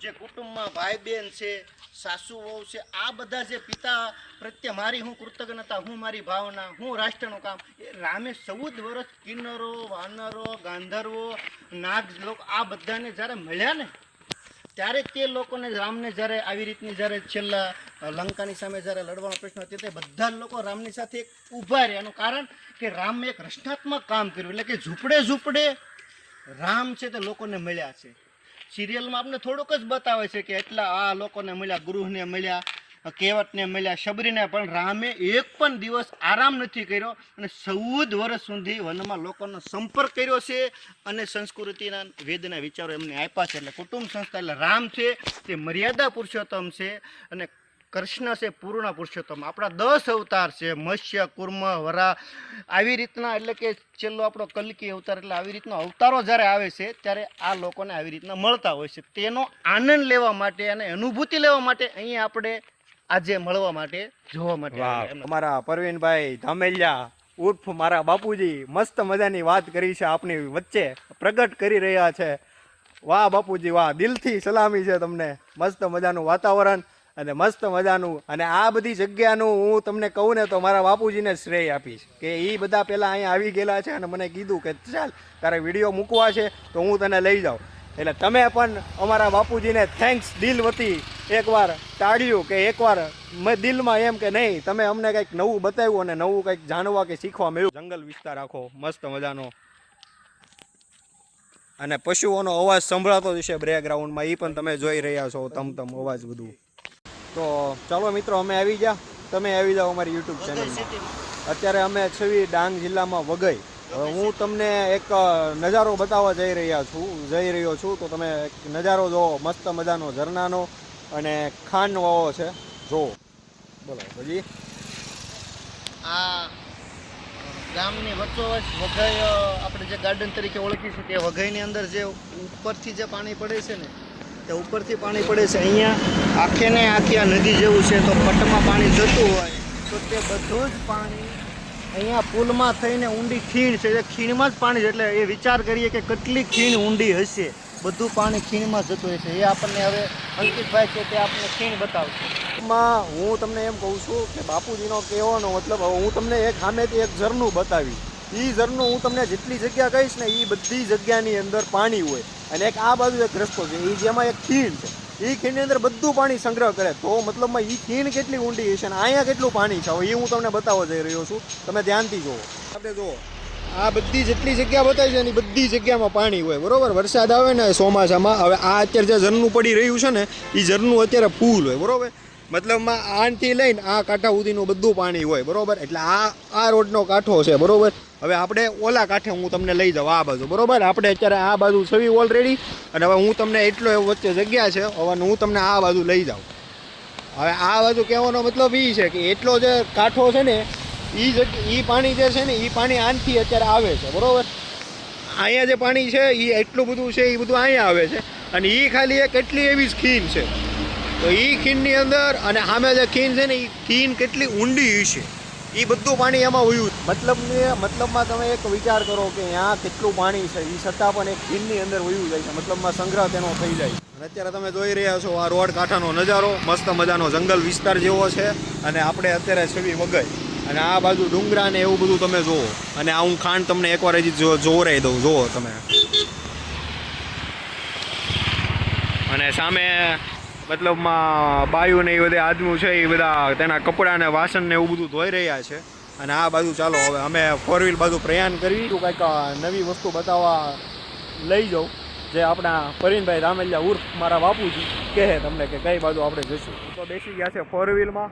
જે કુટુંબમાં ભાઈ બહેન છે, સાસુ વહુ છે, આ બધા જે પિતા પ્રત્યે મારી હું કૃતજ્ઞતા, હું મારી ભાવના, હું રાષ્ટ્રનું કામ, એ રામે 14 વર્ષ કિન્નરો, વાનરો, ગાંધર્વો, નાગ લોકો આ બધાને જ્યારે મળ્યા ને ત્યારે તે લોકોને રામને જ્યારે આવી રીતની જ્યારે છેલ્લા લંકાની સામે જ્યારે લડવાનો પ્રશ્ન હતો તે બધા લોકો રામની સાથે એક ઊભા રહ્યા. એનું કારણ કે રામે એક રચનાત્મક કામ કર્યું, એટલે કે ઝૂંપડે રામ છે તે લોકોને મળ્યા છે. સિરિયલમાં આપણે થોડુંક જ બતાવે છે કે એટલા આ લોકોને મળ્યા, ગૃહને મળ્યા, કેવટને મળ્યા, શબરીને, પણ રામે એક પણ દિવસ આરામ નથી કર્યો અને 14 વર્ષ સુધી વનમાં લોકોનો સંપર્ક કર્યો છે અને સંસ્કૃતિના વેદના વિચારો એમને આપ્યા છે. એટલે કુટુંબ સંસ્થા, એટલે રામ છે તે મર્યાદા પુરુષોત્તમ છે અને કૃષ્ણ છે પૂર્ણ પુરુષોત્તમ. આપણા 10 અવતાર છે, મત્સ્ય, કુર્મ, વરા, આવી રીતના, એટલે કે છેલ્લો આપણો કલ્કી અવતાર, એટલે આવી રીતના અવતારો જ્યારે આવે છે ત્યારે આ લોકોને આવી રીતના મળતા હોય છે. તેનો આનંદ લેવા માટે અને અનુભૂતિ લેવા માટે અહીંયા આપણે આજે મળવા માટે, જોવા માટે. અમારા પરવીનભાઈ ધામેલિયા ઉર્ફ મારા બાપુજી મસ્ત મજાની વાત કરી છે, આપની વચ્ચે પ્રગટ કરી રહ્યા છે. વાહ બાપુજી વાહ, દિલથી સલામી છે તમને. મસ્ત મજાનું વાતાવરણ અને મસ્ત મજાનું, અને આ બધી જગ્યાનું હું તમને કહું ને તો મારા બાપુજીને શ્રેય આપીશ કે એ બધા પહેલાં અહીંયા આવી ગયેલા છે અને મને કીધું કે ચાલ તારે વિડીયો મૂકવા છે તો હું તને લઈ જાઉં. એટલે તમે પણ અમારા બાપુજીને થેન્ક્સ દિલ વતી એકવાર તાળ્યું કે એકવાર દિલમાં એમ કે નહીં તમે અમને કંઈક નવું બતાવ્યું અને નવું કંઈક જાણવા કે શીખવા મળ્યું. જંગલ વિસ્તાર આખો મસ્ત મજાનો અને પશુઓનો અવાજ સંભળાતો જ છે બેકગ્રાઉન્ડમાં, એ પણ તમે જોઈ રહ્યા છો તમ અવાજ બધું. તો ચાલો મિત્રો અમે આવી ગયા તમે આવી જાઓ અમારી યુટ્યુબ વઘઈ ચેનલમાં. સિટીમાં. અત્યારે અમે છવી ડાંગ જિલ્લામાં વઘઈ. હવે હું તમને એક નજારો બતાવવા જઈ રહ્યો છું તો તમે એક નજારો જોવો, મસ્ત મજાનો ઝરણાનો અને ખાંડ વાવો છે, જોવો. બોલો પછી. આ ગામની વચ્ચોવચ વઘઈ આપણે જે ગાર્ડન તરીકે ઓળખી છે તે વઘઈની અંદર જે ઉપરથી જે પાણી પડે છે ને તે ઉપરથી પાણી પડે છે. અહીંયા આખે ને આખી આ નદી જેવું છે, તો પટમાં પાણી જતું હોય તો તે બધું જ પાણી અહીંયા પુલમાં થઈને ઊંડી ખીણ છે, એ ખીણમાં જ પાણી છે. એટલે એ વિચાર કરીએ કે કેટલી ખીણ ઊંડી હશે, બધું પાણી ખીણમાં જતું હોય છે. એ આપણને હવે અંકિતભાઈ છે તે આપણને ખીણ બતાવશે. માં હું તમને એમ કહું છું કે બાપુજીનો કહેવાનો મતલબ હવે હું તમને એક સામેથી એક ઝરણું બતાવી. એ ઝરણું હું તમને જેટલી જગ્યા કહીશ ને એ બધી જગ્યાની અંદર પાણી હોય, અને એક આ બાજુ એક રસ્તો છે એ જેમાં એક ખીણ છે. એ ખીણની અંદર બધું પાણી સંગ્રહ કરે, તો મતલબમાં એ ખીણ કેટલી ઊંડી હશે અને અહીંયા કેટલું પાણી છે હવે એ હું તમને બતાવવા જઈ રહ્યો છું. તમે ધ્યાનથી જુઓ. આપણે જુઓ આ બધી જેટલી જગ્યા બતાવી છે ને એ બધી જગ્યામાં પાણી હોય, બરોબર. વરસાદ આવે ને ચોમાસામાં, હવે આ અત્યારે જે ઝરણું પડી રહ્યું છે ને એ ઝરણું અત્યારે ફૂલ હોય, બરોબર. મતલબમાં આનથી લઈને આ કાંઠા સુધીનું બધું પાણી હોય, બરોબર. એટલે આ રોડનો કાંઠો છે, બરોબર. હવે આપણે ઓલા કાંઠે હું તમને લઈ જાઉં આ બાજુ, બરોબર. આપણે અત્યારે આ બાજુ છવી ઓલરેડી, અને હવે હું તમને એટલો એવો વચ્ચે જગ્યા છે, હવે હું તમને આ બાજુ લઈ જાઉં. હવે આ બાજુ કહેવાનો મતલબ એ છે કે એટલો જે કાંઠો છે ને એ પાણી જે છે ને એ પાણી આનથી અત્યારે આવે છે, બરોબર. અહીંયા જે પાણી છે એ એટલું બધું છે એ બધું અહીંયા આવે છે, અને એ ખાલી એક એટલી એવી જ ખીણ છે. તો એ ખીણની અંદર અને સામે જે ખીણ છે ને એ ખીણ કેટલી ઊંડી હશે એ બધું પાણી એમાં વયું. મતલબમાં તમે એક વિચાર કરો કે અહીંયા કેટલું પાણી છે એ છતાં પણ એક ખીણની અંદર વયું જાય છે, મતલબમાં સંગ્રહ તેનો થઈ જાય. અને અત્યારે તમે જોઈ રહ્યા છો આ રોડ કાંઠાનો નજારો, મસ્ત મજાનો જંગલ વિસ્તાર જેવો છે, અને આપણે અત્યારે છવી વઘઈ, અને આ બાજુ ડુંગરા ને એવું બધું તમે જુઓ. અને આ હું ખાંડ તમને એકવાર હજી જોવરાઈ દઉં, જુઓ તમે. અને સામે મતલબમાં બાયું ને એ બધા આદમી છે એ બધા તેના કપડાં ને વાસણ ને એવું બધું ધોઈ રહ્યા છે. અને આ બાજુ ચાલો હવે અમે 4 વ્હીલ બાજુ પ્રયાણ કરી કંઈક નવી વસ્તુ બતાવવા લઈ જાઉં, જે આપણા પરીનભાઈ રામેલિયા ઉર્ફ મારા બાપુજી કહે તમને કે કઈ બાજુ આપણે જઈશું. તો બેસી ગયા છે 4 વ્હીલમાં,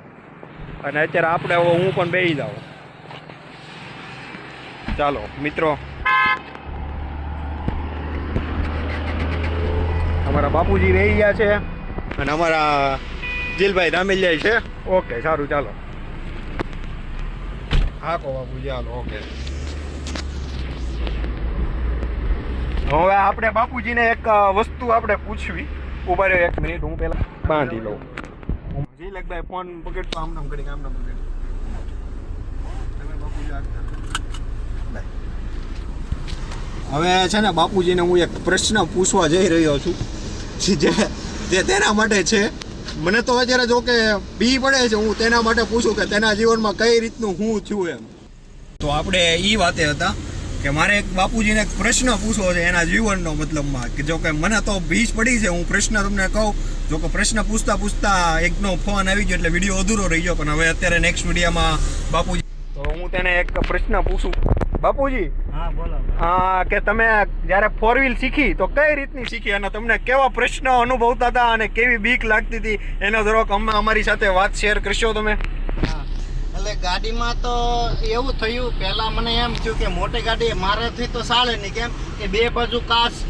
અને અત્યારે આપણે હવે હું પણ બેસી જાઉં. ચાલો મિત્રો, અમારા બાપુજી બેસી ગયા છે અને અમારા જીલભાઈ રામેલિયા છે. ઓકે સારું, ચાલો હા કો બાપુજી, હાલો. ઓકે, હવે આપણે બાપુજીને એક વસ્તુ આપણે પૂછવી. ઉભા રહ્યો 1 મિનિટ, હું પેલા બાંધી લઉં. જીલકભાઈ ફોન પકડતો આમ નામ કરી તમે બાપુજી હવે છે ને બાપુજીને હું એક પ્રશ્ન પૂછવા જઈ રહ્યો છું જે તેના માટે છે. મને તો અત્યારે જો કે બી પડે છે, હું તેના માટે પૂછું કે તેના જીવનમાં કઈ રીતનું હું થયું એમ. તો આપણે એ વાતે હતા કે મારે એક બાપુજીને એક પ્રશ્ન પૂછવો છે એના જીવનનો, મતલબમાં કે જો કે મને તો બીજ પડી છે, હું પ્રશ્ન તમને કહું. જો કે પ્રશ્ન પૂછતા એકનો ફોન આવી ગયો એટલે વિડીયો અધૂરો રહી ગયો, પણ હવે અત્યારે નેક્સ્ટ વિડીયોમાં બાપુજી, તો હું તેને એક પ્રશ્ન પૂછું. બાપુજી, હા બોલો. હા, કે તમે જ્યારે 4 વ્હીલ શીખી તો કઈ રીતની શીખી, અને તમને કેવા પ્રશ્ન અનુભવતા હતા અને કેવી બીક લાગતી હતી એનો જરાક અમારી સાથે વાત શેર કરશો તમે? એટલે ગાડીમાં તો એવું થયું, પહેલા મને એમ થયું કે મોટી ગાડી મારાથી તો ચાલે નહીં, કેમ કે બે બાજુ કાચ,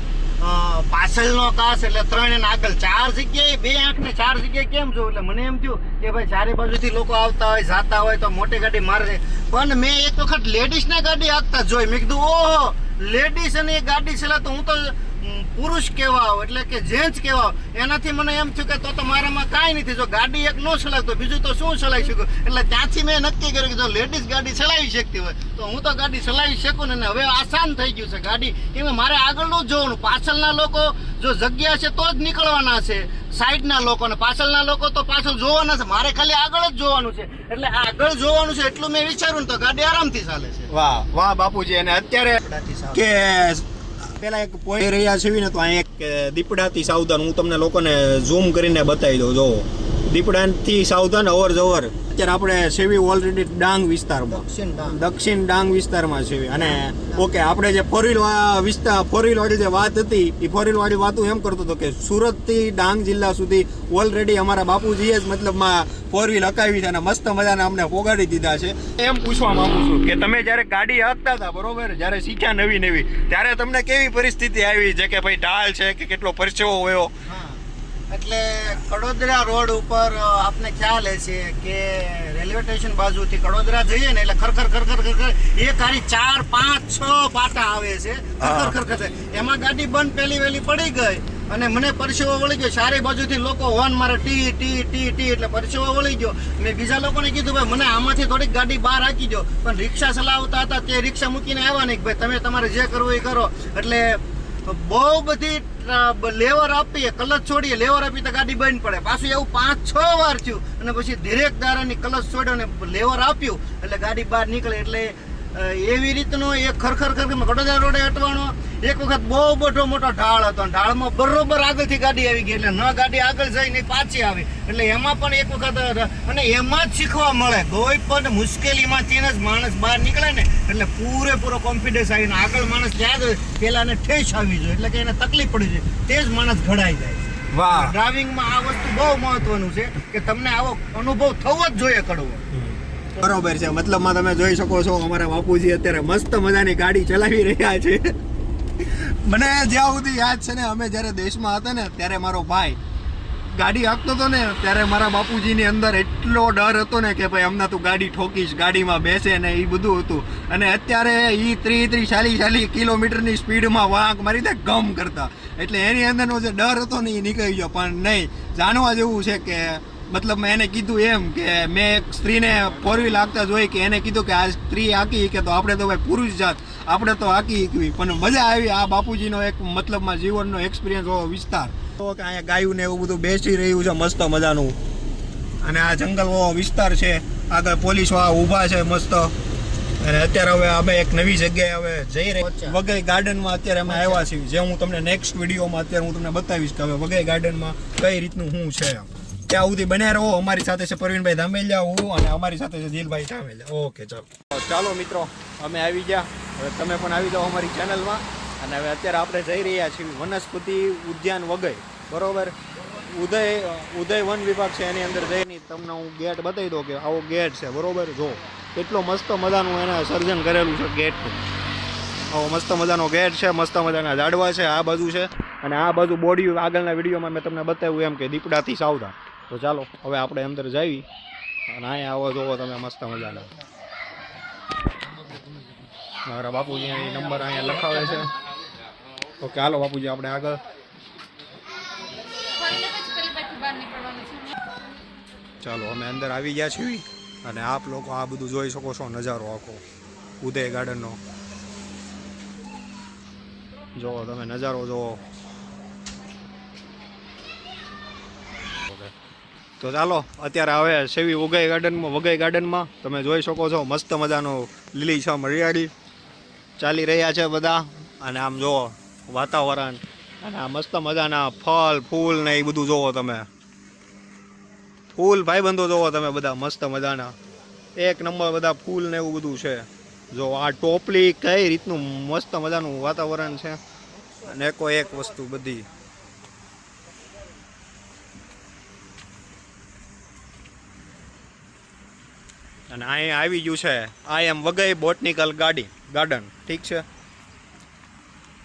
પાછળનો કાચ, એટલે 3 અને આગળ 4 જગ્યાએ, 2 આંખ ને 4 જગ્યાએ કેમ જોઉં. એટલે મને એમ થયું કે ભાઈ ચારે બાજુથી લોકો આવતા હોય જાતા હોય તો મોટી ગાડી મારે. પણ મેં એક વખત લેડીઝને ગાડી હાંકતા જોઈ, મેં કીધું ઓહો, લેડીઝ અને એ ગાડી ચલાવતો હું તો પુરુષ કહેવાઓ, એટલે કે જેન્ટ્સ કહેવાઓ. એનાથી મને એમ થયું કે તો મારામાં કાંઈ નથી, જો ગાડી એક ન ચલાવતો બીજું તો શું ચલાવી શકું. એટલે ત્યાંથી મેં નક્કી કર્યું કે જો લેડીઝ ગાડી ચલાવી શકતી હોય તો હું તો ગાડી ચલાવી શકું ને. હવે આસાન થઈ ગયું છે ગાડી, કેમ કે મારે આગળનું જ જોવાનું, પાછળના લોકો જો જગ્યા છે તો જ નીકળવાના છે, સાઈડના લોકો ને પાછળના લોકો તો પાછળ જોવાના છે, મારે ખાલી આગળ જ જોવાનું છે. એટલે આગળ જોવાનું છે એટલું મેં વિચાર્યું ને તો ગાડી આરામથી ચાલે છે. વાહ વાહ બાપુજી. અને અત્યારે કે પેલા એક પોઈ રહ્યા છે ને, તો અહીંયા એક દીપડાથી સાવધાન હું તમને લોકોને ઝૂમ કરીને બતાવી દઉં. જો દીપડાથી સાવધાન અવર જવર. અત્યારે આપણે સેવી ઓલરેડી ડાંગ વિસ્તારમાં, દક્ષિણ ડાંગ વિસ્તારમાં છે. અને ઓકે, આપણે જે ફોર વ્હીલ વાળી જે વાત હતી એ ફોર વ્હીલ વાળી વાતો એમ કરતો હતો કે સુરતથી ડાંગ જિલ્લા સુધી ઓલરેડી અમારા બાપુજીએ જ મતલબમાં ફોર વ્હીલ હકાવી છે અને મસ્ત મજાના અમને પોગાડી દીધા છે. એમ પૂછવા માંગુ છું કે તમે જ્યારે ગાડી હાંકતા હતા, બરોબર, જ્યારે શીખ્યા નવી ત્યારે તમને કેવી પરિસ્થિતિ આવી છે કે ભાઈ ઢાળ છે કે કેટલો પરસેવો હોયો? એટલે કડોદરા રોડ ઉપર આપને ખ્યાલ હશે કે રેલવે સ્ટેશન બાજુથી કડોદરા જઈએ ને એટલે ખરખર એ ગાડી 4, 5, 6 પાટા આવે છે. ખરખર એમાં ગાડી બંધ પેલી વેલી પડી ગઈ અને મને પરસેવો વળી ગયો. ચારે બાજુથી લોકો હોર્ન મારે ટી ટી ટી ટી એટલે પરસેવો વળી ગયો. મેં બીજા લોકોને કીધું ભાઈ મને આમાંથી થોડીક ગાડી બહાર હાકી દો, પણ રિક્ષા ચલાવતા હતા તે રિક્ષા મૂકીને આવ્યા નહીં ભાઈ તમે તમારે જે કરવું એ કરો. એટલે બહુ બધી લેવર આપીએ, કલચ છોડીએ, લેવર આપી તો ગાડી બંધ પડે. પાછું એવું 5-6 વાર થયું અને પછી ધીરેક દારાની કલચ છોડ્યો અને લેવર આપ્યું એટલે ગાડી બહાર નીકળે. એટલે એવી રીતનો એક ખરખર કડોદરા રોડે અટવાનો. એક વખત બહુ મોટો ઢાળ હતો, ઢાળમાં બરોબર આગળથી ગાડી આવી ગઈ એટલે ન ગાડી આગળ જઈને પાછી આવી. એટલે એમાં પણ એક વખત અને એમાં જ શીખવા મળે કોઈ પણ મુશ્કેલીમાંથી જ માણસ બહાર નીકળે ને એટલે પૂરેપૂરો કોન્ફિડન્સ આવીને આગળ માણસ ત્યાં જ પેલા ને ઠેસ આવી જાય એટલે કે એને તકલીફ પડી જાય તે જ માણસ ઘડાઈ જાય. વાહ, ડ્રાઇવિંગમાં આ વસ્તુ બહુ મહત્વનું છે કે તમને આવો અનુભવ થવો જ જોઈએ કડવો. બરોબર છે. મતલબમાં તમે જોઈ શકો છો અમારા બાપુજી અત્યારે મસ્ત મજાની ગાડી ચલાવી રહ્યા છે. મને જ્યાં સુધી યાદ છે ને, અમે જ્યારે દેશમાં હતા ને ત્યારે મારો ભાઈ ગાડી હાંકતો હતો ને ત્યારે મારા બાપુજીની અંદર એટલો ડર હતો ને કે ભાઈ હમણાં તું ગાડી ઠોકીશ, ગાડીમાં બેસે ને એ બધું હતું. અને અત્યારે એ 30-40 કિલોમીટરની સ્પીડમાં વાંક મારી દે ગમ કરતા. એટલે એની અંદરનો જે ડર હતો ને એ નીકળી ગયો. પણ નહીં, જાણવા જેવું છે કે મતલબ મેં એને કીધું એમ કે મેં એક સ્ત્રીને ફોર વ્હીલ હાંકતા જોઈ કે એને કીધું કે આ સ્ત્રી હાંકી કે તો આપણે તો ભાઈ પુરુષ જાત, આપણે તો હાંકી શીખવી. પણ મજા આવી. આ બાપુજીનો એક મતલબમાં જીવનનો એક્સપિરિયન્સ હોવો વિસ્તાર તો કે અહીંયા ગાયું ને એવું બધું બેસી રહ્યું છે મસ્ત મજાનું. અને આ જંગલ વિસ્તાર છે, આગળ પોલીસ વાળા ઊભા છે મસ્ત. અને અત્યારે હવે અમે એક નવી જગ્યાએ હવે જઈ રહ્યા વઘઈ ગાર્ડનમાં અત્યારે અમે આવ્યા છીએ, જે હું તમને નેક્સ્ટ વિડીયોમાં અત્યારે હું તમને બતાવીશ કે હવે વઘઈ ગાર્ડનમાં કઈ રીતનું શું છે. ત્યાં સુધી બન્યા રહો. અમારી સાથે છે પરવીનભાઈ ધામેલિયા, હું, અને અમારી સાથે છે દિલભાઈ ધામેલિયા. ઓકે, ચાલો મિત્રો, અમે આવી ગયા. હવે તમે પણ આવી જાઓ અમારી ચેનલમાં. અને હવે અત્યારે આપણે જઈ રહ્યા છીએ વનસ્પતિ ઉદ્યાન વઘઈ, બરોબર. ઉદય વન વિભાગ છે એની અંદર જઈને તમને હું ગેટ બતાવી દઉં કે આવો ગેટ છે, બરોબર. જો કેટલો મસ્ત મજાનું એને સર્જન કરેલું છે ગેટનું. આવો મસ્ત મજાનો ગેટ છે, મસ્ત મજાના ઝાડવા છે આ બાજુ છે. અને આ બાજુ બોડી આગળના વિડીયોમાં મેં તમને બતાવ્યું એમ કે દીપડાથી સાવધાન. તો ચાલો હવે આપણે અંદર જઈએ અને અહીંયા આવો જોવો તમે મસ્ત મજાના. મારા બાપુજી અહીં નંબર અહીંયા લખાવે છે. ઓકે, હાલો બાપુજી આપણે આગળ. ચાલો અમે અંદર આવી ગયા છીએ અને આપ લોકો આ બધું જોઈ શકો છો નજારો આખો ઉદય ગાર્ડનનો. જોવો તમે નજારો જોવો. તો ચાલો અત્યારે હવે સેવી વઘઈ ગાર્ડનમાં તમે જોઈ શકો છો મસ્ત મજાનો લીલીછમ હરિયાળી ચાલી રહ્યા છે બધા. અને આમ જુઓ વાતાવરણ અને આ મસ્ત મજાના ફળ ફૂલ ને એ બધું જોવો તમે. ફૂલ ભાઈબંધો જોવો તમે બધા મસ્ત મજાના, એક નંબર બધા ફૂલ ને એવું બધું છે. જો આ ટોપલી કઈ રીતનું મસ્ત મજાનું વાતાવરણ છે અને એકો એક વસ્તુ બધી. અને અહીંયા આવી ગયું છે આઈ એમ વઘઈ બોટનિકલ ગાર્ડન, ઠીક છે.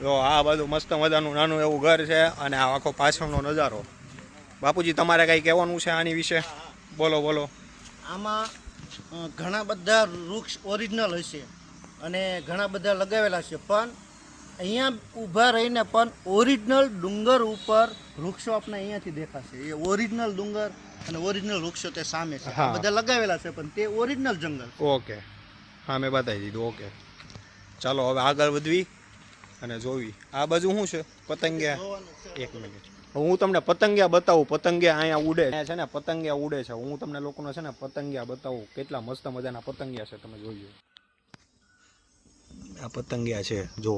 જો આ બધું મસ્ત મજાનું નાનું એવું ઘર છે અને આ આખો પાછળનો નજારો. બાપુજી તમારે કંઈ કહેવાનું છે આની વિશે? બોલો. આમાં ઘણા બધા વૃક્ષ ઓરિજિનલ હશે અને ઘણા બધા લગાવેલા છે, પણ અહીંયા ઊભા રહીને પણ ઓરિજિનલ ડુંગર ઉપર વૃક્ષો આપણે અહીંયાથી દેખાશે. એ ઓરિજિનલ ડુંગર અને ઓરિજિનલ વૃક્ષો તે સામે છે. બધા લગાવેલા છે પણ તે ઓરિજિનલ જંગલ. ઓકે, હા મેં બતાવી દીધું. ઓકે, ચાલો હવે આગળ વધવી અને જોવી. આ બાજુ શું છે? પતંગિયા. એક મિનિટ, હું તમને પતંગિયા બતાવું. પતંગિયા અહીંયા ઉડે છે ને, પતંગિયા ઉડે છે. હું તમને લોકોને છે ને પતંગિયા બતાવું. કેટલા મસ્ત મજાના પતંગિયા છે, તમે જોઈજો. આ પતંગિયા છે જો.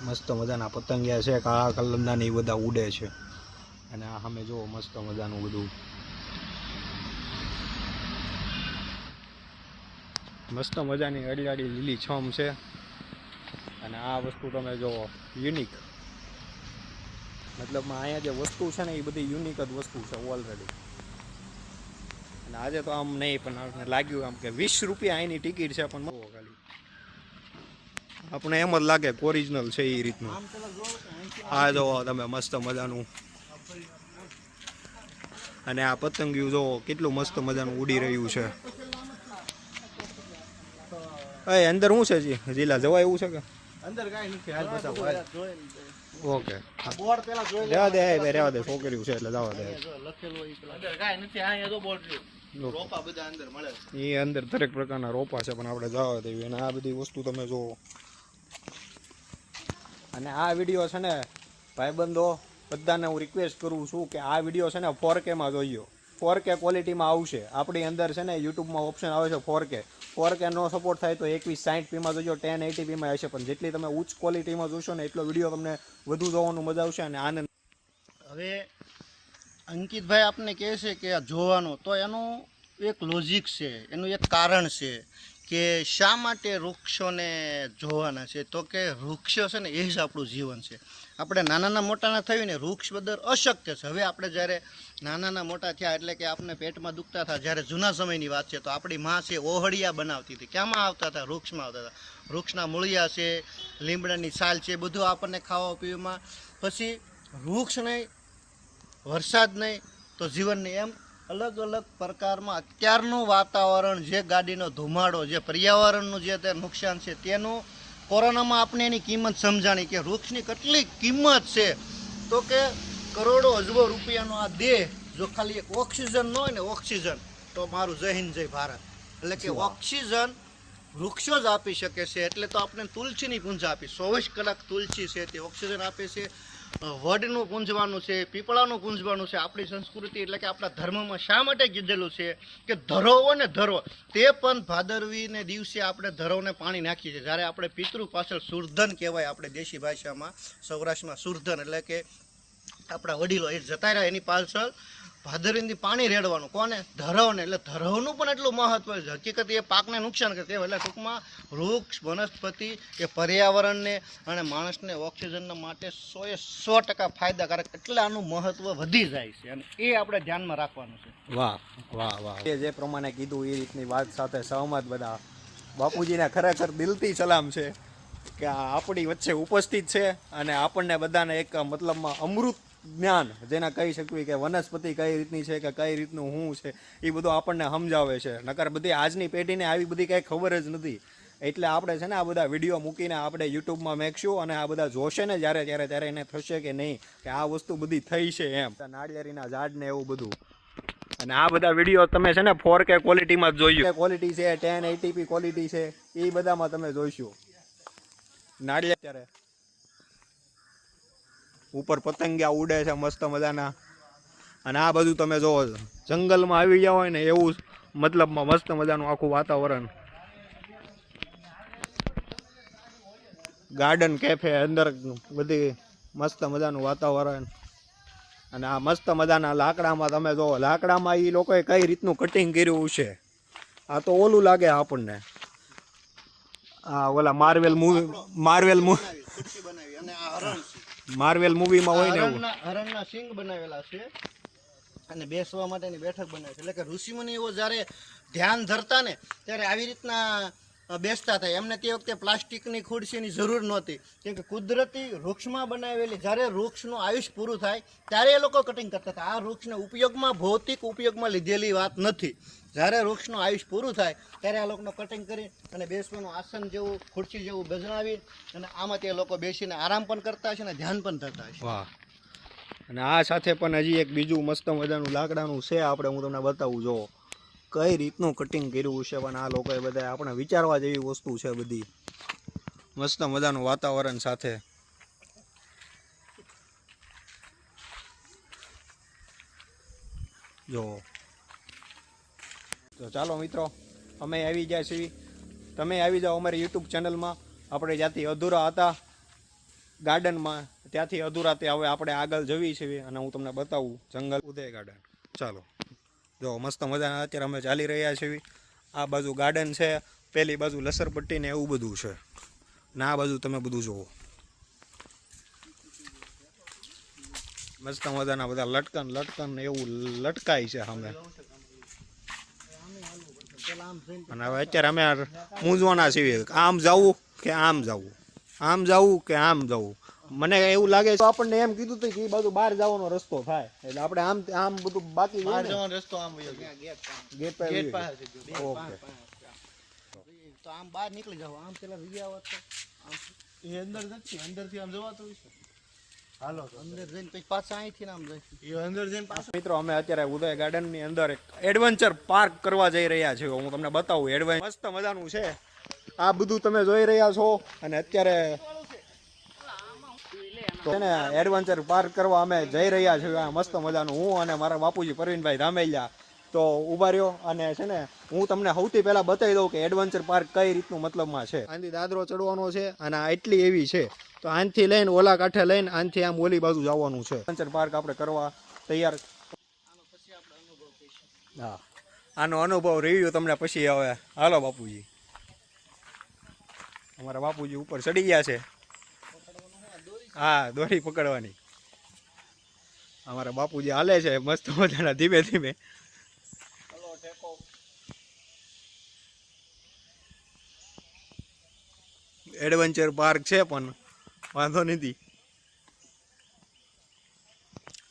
મસ્ત મજાના પતંગિયા છે, કાળા કલરના ને એ બધા ઉડે છે. અને આ સામે જુઓ મસ્ત મજાનું બધું મસ્ત મજાની હરિયાળી લીલી છમ છે. અને આ વસ્તુ તમે જુઓ યુનિક, મતલબમાં અહીંયા જે વસ્તુ છે ને એ બધી યુનિક જ વસ્તુ છે ઓલરેડી. અને આજે તો આમ નહીં, પણ આપણે લાગ્યું આમ કે 20 રૂપિયા અહીંની ટિકિટ છે, પણ ખાલી આપણે એમ જ લાગે કે ઓરિજિનલ છે એ રીતનું. આ જોવો તમે મસ્ત મજાનું, અને આ પતંગિયું જોવો કેટલું મસ્ત મજાનું ઉડી રહ્યું છે. એ અંદર શું છે જી જીલા જવાય એવું છે કે અંદર કાંઈ નથી, હાલ બતાવો. ઓકે બોર્ડ પેલા જોઈ રહેવા દે, રહેવા દે, છોકરીયું છે એટલે જવા દે. લખેલું હોય પેલા. અંદર કાંઈ નથી, અહીંયા તો બોર્ડ જો રોપા બધા અંદર મળે છે. એ અંદર દરેક પ્રકારના રોપા છે, પણ આપણે જવા દેવી. અને આ બધી વસ્તુ તમે જુઓ. અને આ વિડીયો છે ને ભાઈબંધો બધાને હું રિક્વેસ્ટ કરું છું કે આ વિડીયો છે ને 4K માં જોઈયો. 4K ક્વોલિટીમાં આવશે. આપણી અંદર છે ને યુટ્યુબમાં ઓપ્શન આવે છે 4K. 4K નો સપોર્ટ થાય તો 2160p જોજો, 1080p હશે. પણ જેટલી તમે ઉચ્ચ ક્વોલિટીમાં જોશો ને એટલો વિડીયો તમને વધુ જોવાનું મજા આવશે અને આનંદ. હવે અંકિતભાઈ આપને કહે છે કે આ જોવાનું, તો એનું એક લોજિક છે, એનું એક કારણ છે કે શા માટે વૃક્ષોને જોવાના છે. તો કે વૃક્ષો છે ને એ જ આપણું જીવન છે. આપણે નાના મોટાના થયું ને વૃક્ષ વગર અશક્ય છે. હવે આપણે જ્યારે નાના મોટા થયા એટલે કે આપણે પેટમાં દુખતા હતા, જ્યારે જૂના સમયની વાત છે, તો આપણી માં છે ઓહળિયા બનાવતી હતી. ક્યાંમાં આવતા હતા? વૃક્ષમાં આવતા હતા. વૃક્ષના મૂળિયા છે, લીમડાની છાલ છે, બધું આપણને ખાવા પીવામાં. પછી વૃક્ષ નહીં, વરસાદ નહીં તો જીવન નહીં. એમ અલગ અલગ પ્રકારમાં અત્યારનું વાતાવરણ, જે ગાડીનો ધુમાડો, જે પર્યાવરણનું જે તે નુકસાન છે, તેનું કોરોનામાં આપણે એની કિંમત સમજાણી કે વૃક્ષની કેટલી કિંમત છે. તો કે કરોડો અજબો રૂપિયાનો આ દેહ જો ખાલી એક ઓક્સિજન ન હોય ને, ઓક્સિજન, તો મારું જય હિન્દ જય ભારત. એટલે કે ઓક્સિજન વૃક્ષો જ આપી શકે છે. એટલે તો આપણે તુલસીની પૂંજા આપી, 24 કલાક તુલસી છે તે ઓક્સિજન આપે છે. વડનું પૂંજવાનું છે, પીપળાનું પૂંજવાનું છે. આપણી સંસ્કૃતિ એટલે કે આપણા ધર્મમાં શા માટે કીધેલું છે કે ધરોવો ને ધરો, તે પણ ભાદરવીને દિવસે આપણે ધરોને પાણી નાખીએ છીએ. જ્યારે આપણે પિતૃ પાછળ સુરધન કહેવાય, આપણે દેશી ભાષામાં સૌરાષ્ટ્રમાં સુરધન, એટલે કે આપણા વડીલો એ જતા રહ્યા, એની પાછળ ભાદરવીથી પાણી રેડવાનું. કોને? ધરવને. એટલે ધરવનું પણ એટલું મહત્વ છે. હકીકત એ પાકને નુકસાન કરે. એટલે ટૂંકમાં વૃક્ષ, વનસ્પતિ એ પર્યાવરણને અને માણસને ઓક્સિજનના માટે 100% ફાયદાકારક. એટલે આનું મહત્વ વધી જાય છે અને એ આપણે ધ્યાનમાં રાખવાનું છે. વાહ વાહ વાહ. જે પ્રમાણે કીધું એ રીતની વાત સાથે સહમત બધા. બાપુજીને ખરેખર દિલથી સલામ છે કે આપણી વચ્ચે ઉપસ્થિત છે અને આપણને બધાને એક મતલબમાં અમૃત જ્ઞાન જેને કહી શકવી કે વનસ્પતિ કઈ રીતની છે કે કઈ રીતનું શું છે એ બધું આપણને સમજાવે છે. નકર બધી આજની પેઢીને આવી બધી કંઈ ખબર જ નથી. એટલે આપણે છે ને આ બધા વિડીયો મૂકીને આપણે યુટ્યુબમાં મેકશું અને આ બધા જોશે ને ત્યારે એને થશે કે નહીં કે આ વસ્તુ બધી થઈ છે એમ. નાળિયેરીના ઝાડ ને એવું બધું. અને આ બધા વિડીયો તમે છે ને 4K ક્વોલિટીમાં જ જોઈશું. ક્વોલિટી છે, 1080p ક્વોલિટી છે, એ બધામાં તમે જોઈશું. નાળિયેર ત્યારે ઉપર પતંગિયા ઉડે છે મસ્ત મજાના. અને આ બધું તમે જોવો છો જંગલમાં આવી ગયા હોય ને એવું મતલબમાં મસ્ત મજાનું આખું વાતાવરણ. ગાર્ડન, કેફે, અંદર બધી મસ્ત મજાનું વાતાવરણ. અને આ મસ્ત મજાના લાકડામાં તમે જોવો, લાકડામાં એ લોકોએ કઈ રીતનું કટિંગ કર્યું છે. આ તો ઓલું લાગે આપણને, આ ઓલા માર્વેલ મૂવીમાં હોય ને એવું. હરણના સિંગ બનાવેલા છે અને બેસવા માટેની બેઠક બનાવી છે. એટલે કે ઋષિમુનિઓ જ્યારે ધ્યાન ધરતા ને ત્યારે આવી રીતના બેસતા થાય. એમને તે વખતે પ્લાસ્ટિકની ખુરશીની જરૂર નહોતી, કેમ કે કુદરતી વૃક્ષમાં બનાવેલી. જ્યારે વૃક્ષનું આયુષ્ય પૂરું થાય ત્યારે એ લોકો કટિંગ કરતા હતા. આ વૃક્ષને ઉપયોગમાં, ભૌતિક ઉપયોગમાં લીધેલી વાત નથી. જ્યારે વૃક્ષનું આયુષ્ય પૂરું થાય ત્યારે આ લોકોનું કટિંગ કરી અને બેસવાનું આસન જેવું, ખુરશી જેવું બનાવી અને આમાં તે લોકો બેસીને આરામ પણ કરતા હશે અને ધ્યાન પણ થતા હશે. વાહ. અને આ સાથે પણ હજી એક બીજું મસ્ત મજાનું લાકડાનું છે, આપણે હું તમને બતાવું. જો કઈ રીતનું કટિંગ કર્યું છે, પણ આ લોકોએ બધા આપણે વિચારવા જેવી વસ્તુ છે બધી. મસ્ત મજાનું વાતાવરણ સાથે. જો તો ચાલો મિત્રો, અમે આવી ગયા છીએ, તમે આવી જાઓ અમારી યુટ્યુબ ચેનલમાં. આપણે જ્યાંથી અધૂરા હતા ગાર્ડનમાં, ત્યાંથી અધૂરાતે હવે આપણે આગળ જવી છે અને હું તમને બતાવું જંગલ ઉદય ગાર્ડન. ચાલો જો મસ્ત મજાના અત્યારે અમે ચાલી રહ્યા છીએ. આ બાજુ ગાર્ડન છે, પેલી બાજુ લસરપટ્ટી ને એવું બધું છે, ને આ બાજુ તમે બધું જુઓ મસ્ત મજાના બધા લટકન એવું લટકાય છે સામે. અને હવે અત્યારે અમે મૂંઝવાના છીએ, આમ જવું કે આમ જવું, આમ જવું કે આમ જવું. મને એવું લાગે છે આપણને એમ કીધું હતું કે એ બાજુ બહાર જવાનો રસ્તો થાય, એટલે આપણે આમ આમ બધું બાકી બહાર જવાનો રસ્તો આમ વયો ગયો. ગેટ ગેટ પાસે છે જો. ઓકે. તો આમ બહાર નીકળી જાવ, આમ પેલા વિયા હોત તો આમ એ અંદર નથી, અંદરથી આમ જવાતું હોય છે. હાલો તો અંદર જઈને પછી પાછા અહીંથી આમ જઈશું. એ અંદર જઈને પાછા મિત્રો અમે અત્યારે ઉદય ગાર્ડન ની અંદર એક એડવેન્ચર પાર્ક કરવા જઈ રહ્યા છીએ. હું તમને બતાવું એડવેન્ચર મસ્ત મજાનું છે. આ બધું તમે જોઈ રહ્યા છો અને અત્યારે તો ને એડવેન્ચર પાર્ક કરવા અમે જઈ રહ્યા છીએ. આ મસ્ત મજાનું હું અને મારા બાપુજી પરવીનભાઈ રામેલિયા તો ઉભા રહ્યો અને છે ને હું તમને સૌથી પહેલા બતાવી દઉં કે એડવેન્ચર પાર્ક કઈ રીતનું મતલબમાં છે. આનાથી દાદરો ચડવાનો છે અને આ એટલી એવી છે તો આનથી લઈને ઓલા કાંઠે લઈને આનથી આમ ઓલી બાજુ જવાનું છે. એડવેન્ચર પાર્ક આપણે કરવા તૈયાર. હા, આનો અનુભવ રિવ્યુ તમને પછી હવે. હાલો બાપુજી, અમારા બાપુજી ઉપર ચડી ગયા છે. હા, દોરી પકડવાની. અમારા બાપુજી હાલે છે મસ્ત મજાના ધીમે ધીમે. એડવેન્ચર પાર્ક છે પણ વાંધો નથી.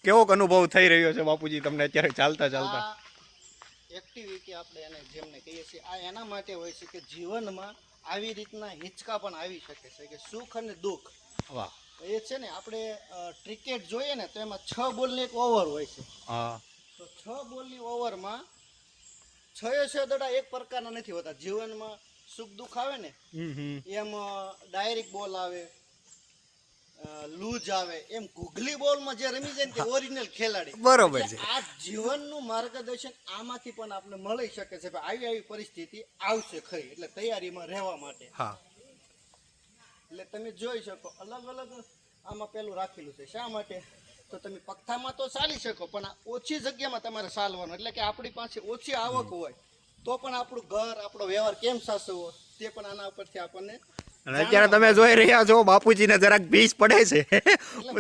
કેવો અનુભવ થઈ રહ્યો છે બાપુજી તમને અત્યારે ચાલતા ચાલતા? એક્ટિવિટી આપણે એને જેમને કહીએ છીએ આ એના માટે હોય છે કે જીવનમાં આવી રીતના હિંચકા પણ આવી શકે છે કે સુખ અને દુઃખ. વાહ. એ છે ને આપણે ક્રિકેટ જોઈએ ને તો એમાં 6 બોલની એક ઓવર હોય છે. હા. તો 6 બોલની ઓવરમાં 6 દડા એક પ્રકારના નથી હોતા. જીવનમાં સુખ દુઃખ આવે ને એમ ડાયરેક્ટ બોલ આવે, લૂજ આવે, એમ ગુગલી બોલમાં જે રમી જાય ને તે ઓરિજિનલ ખેલાડી. બરોબર છે. આ જીવનનું માર્ગદર્શન આમાંથી પણ આપણે મળી શકે છે. આવી આવી પરિસ્થિતિ આવશે ખરી, એટલે તૈયારીમાં રહેવા માટે. હા. એટલે તમે જોઈ શકો અલગ અલગ આમાં પેલું રાખેલું છે. શા માટે? તો તમે પગથામાં તો ચાલી શકો પણ આ ઓછી જગ્યામાં તમારે ચાલવાનું. એટલે કે આપણી પાસે ઓછી આવક હોય તો પણ આપણું ઘર, આપણો વ્યવહાર કેમ સાચવવો તે પણ આના ઉપરથી આપણને. અને અત્યારે તમે જોઈ રહ્યા છો બાપુજીને જરાક ભીસ પડે છે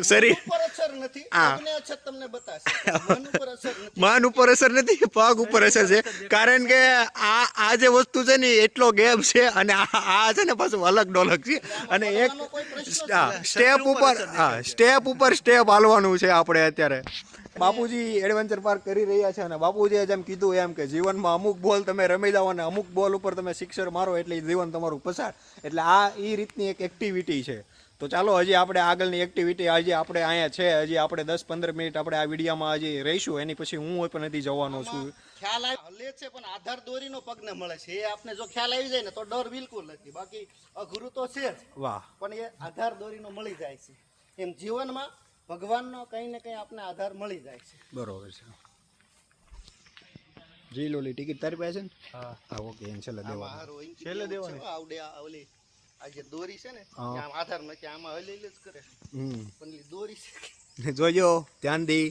શરીર ઉપર અસર નથી, પગને અસર તમને બતાશે. મન ઉપર અસર નથી. માન ઉપર અસર નથી, પગ ઉપર અસર છે. કારણ કે આ જે વસ્તુ છે ને એટલો ગેમ છે અને આ છે ને પાછું અલગ ડોલક છે અને એક સ્ટેપ ઉપર સ્ટેપ હાલવાનું છે આપણે અત્યારે. બાપુજી એડવેન્ચર પાર્ક કરી રહ્યા છે અને બાપુજીએ જેમ કીધું એમ કે જીવનમાં અમુક બોલ તમે રમી જાઓ અને અમુક બોલ ઉપર તમે સિક્સર મારો એટલે જીવન તમારું પસાર. એટલે આ એ રીતની એક એક્ટિવિટી છે. તો ચાલો હજી આપણે આગળની એક્ટિવિટી હજી આપણે અહીંયા છે. હજી આપણે 10-15 મિનિટ આપણે આ વિડીયોમાં હજી રહીશું. એની પછી હું પણ નથી જવાનો છું. ખ્યાલ હલે છે પણ આધાર દોરીનો પગને મળે છે. એ આપણે જો ખ્યાલ આવી જાય ને તો ડર બિલકુલ નથી. બાકી અઘરું તો છે જ. વાહ. પણ એ આધાર દોરીનો મળી જાય છે. એમ જીવનમાં ભગવાનનો કંઈ ને કંઈ આપણે આધાર મળી જાય છે. બરોબર છે. જી લોલી ટિકિટ તારી પાસે છે ને? હા. હા, ઓકે. એને છેલ્લે દેવાનું. છેલ્લે દેવાની. આવડે ઓલી આ જે દોરી છે ને આમ આધાર નથી, આમાં હલી જ કરે. પણ એ દોરી છે. જોજો ધ્યાનથી.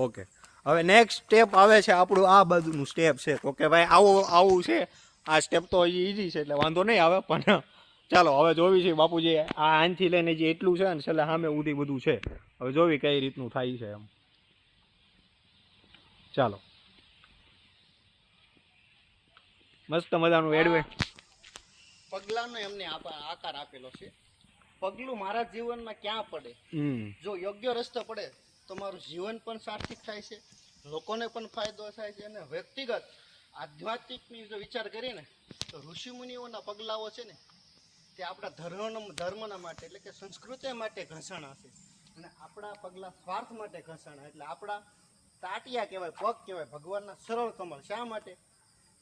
ઓકે, હવે નેક્સ્ટ સ્ટેપ આવે છે આપણું આ બાજુનું સ્ટેપ છે. તો કે ભાઈ આવું છે. આ સ્ટેપ તો હજી ઈઝી છે એટલે વાંધો નહીં આવે. પણ ચાલો હવે જોવી છે બાપુજી આ આનથી લઈને જે એટલું છે ને છેલ્લે સામે ઉધી બધું છે. હવે જોવી કઈ રીતનું થાય છે એમ. ચાલો, મસ્ત મજાનું એડવે પગલાનો એમને આકાર આપેલો છે. પગલું મારા જીવનમાં ક્યાં પડે, જો યોગ્ય રસ્તો પડે તો મારું જીવન પણ સાર્થક થાય છે, લોકોને પણ ફાયદો થાય છે. અને વ્યક્તિગત આધ્યાત્મિકની જો વિચાર કરીએ ને તો ઋષિમુનિઓના પગલાઓ છે ને તે આપણા ધર્મના માટે એટલે કે સંસ્કૃતિ માટે ઘસાણા છે. અને આપણા પગલાં સ્વાર્થ માટે ઘસાણા. એટલે આપણા તાટિયા કહેવાય, પગ કહેવાય ભગવાનના સરળ કમળ. શા માટે?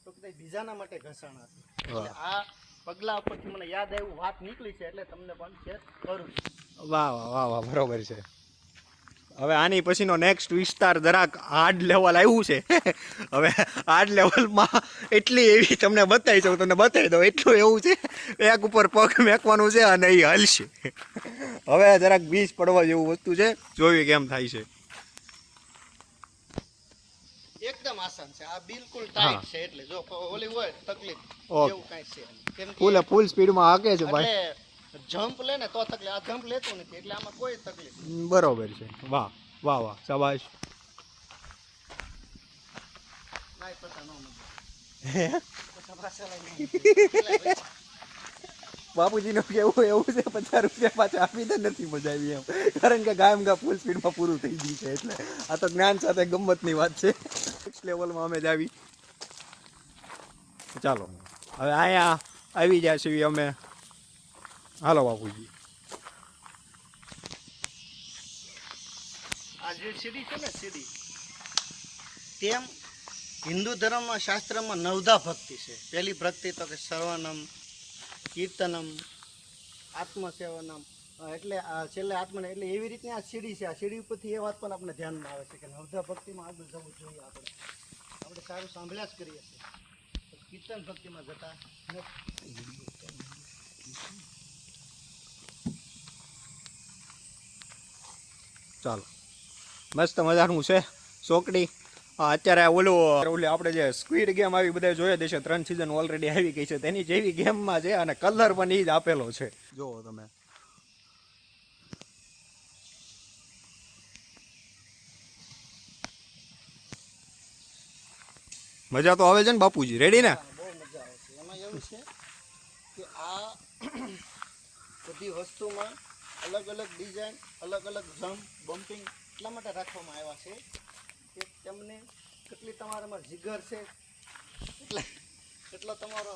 તો કે બીજાના માટે ઘસાણા છે. એટલે આ પગલા ઉપરથી મને યાદ આવ્યું, વાત નીકળી છે એટલે તમને પણ શેર કરું છું. વાહ વાહ વાહ વાહ, બરોબર છે. હવે આની પછીનો નેક્સ્ટ વિસ્તાર જરાક હાર્ડ લેવલ આવ્યું છે. હવે હાર્ડ લેવલમાં એટલી એવી તમને બતાવી શકું, તમને બતાવી દઉં. એટલું એવું છે, એક ઉપર પગ મેકવાનું છે અને એ હલશે. હવે જરાક બીજ પડવા જેવું વસ્તુ છે, જોયું કેમ થાય છે. એકદમ આસાન છે આ, બિલકુલ ટાઈટ છે. એટલે જો ઓલી હોય તકલીફ ઓકે. એવું કાંઈ છે નહીં. કેમ કે ફૂલ સ્પીડમાં હાકે છે ભાઈ. એટલે જમ્પ લે ને તો તકલીફ, આ જમ્પ લેતું નથી એટલે આમાં કોઈ તકલીફ નથી. બરોબર છે. વાહ વાહ વાહ, શાબાશ. કાંઈ પતા ન મળે. પછા પાછા લઈને બાપુજીનું કેવું એવું છે, 50 રૂપિયા પાછા આપી દે, નથી મજા આવી એમ. કારણ કે ગામ ફૂલ સ્પીડમાં પૂરું થઈ ગયું છે. એટલે આ તો જ્ઞાન સાથે ગમ્મતની વાત છે. નેક્સ્ટ લેવલમાં અમે જ આવી. ચાલો હવે અહીંયા આવી ગયા છીએ અમે. હાલો બાપુજી. આ જે સીડી છે ને સીડી, તેમ હિન્દુ ધર્મમાં શાસ્ત્રમાં નવધા ભક્તિ છે. પહેલી ભક્તિ તો કે સર્વનમ, કીર્તનમ, આત્મસેવનમ, એટલે આ છેલ્લે આત્મને, એટલે એવી રીતની આ સીડી છે. આ સીડી ઉપરથી એ વાત પણ આપણે ધ્યાનમાં આવે છે કે નવધા ભક્તિમાં આગળ જવું જોઈએ. આપણે સારું સાંભળ્યા જ કરીએ છીએ, કીર્તન ભક્તિમાં જતા નથી. ચાલો મસ્ત મજાનું છે ચોકડી. અત્યારે ઓલું આપણે જે સ્ક્વિડ ગેમ આવી બધા જોયા દેશે, 3 સિઝન ઓલરેડી આવી ગઈ છે, તેની જેવી ગેમમાં છે અને કલર પણ એ જ આપેલો છે. જુઓ તમે. મજા તો આવે છે ને બાપુજી? રેડી ને? બહુ મજા આવે છે. એમાં એવું છે કે આ બધી વસ્તુમાં અલગ અલગ ડિઝાઇન, અલગ અલગ જમ્પ, બમ્પિંગ એટલા માટે રાખવામાં આવ્યા છે કે તમને કેટલી તમારામાં જીગર છે, કેટલો તમારો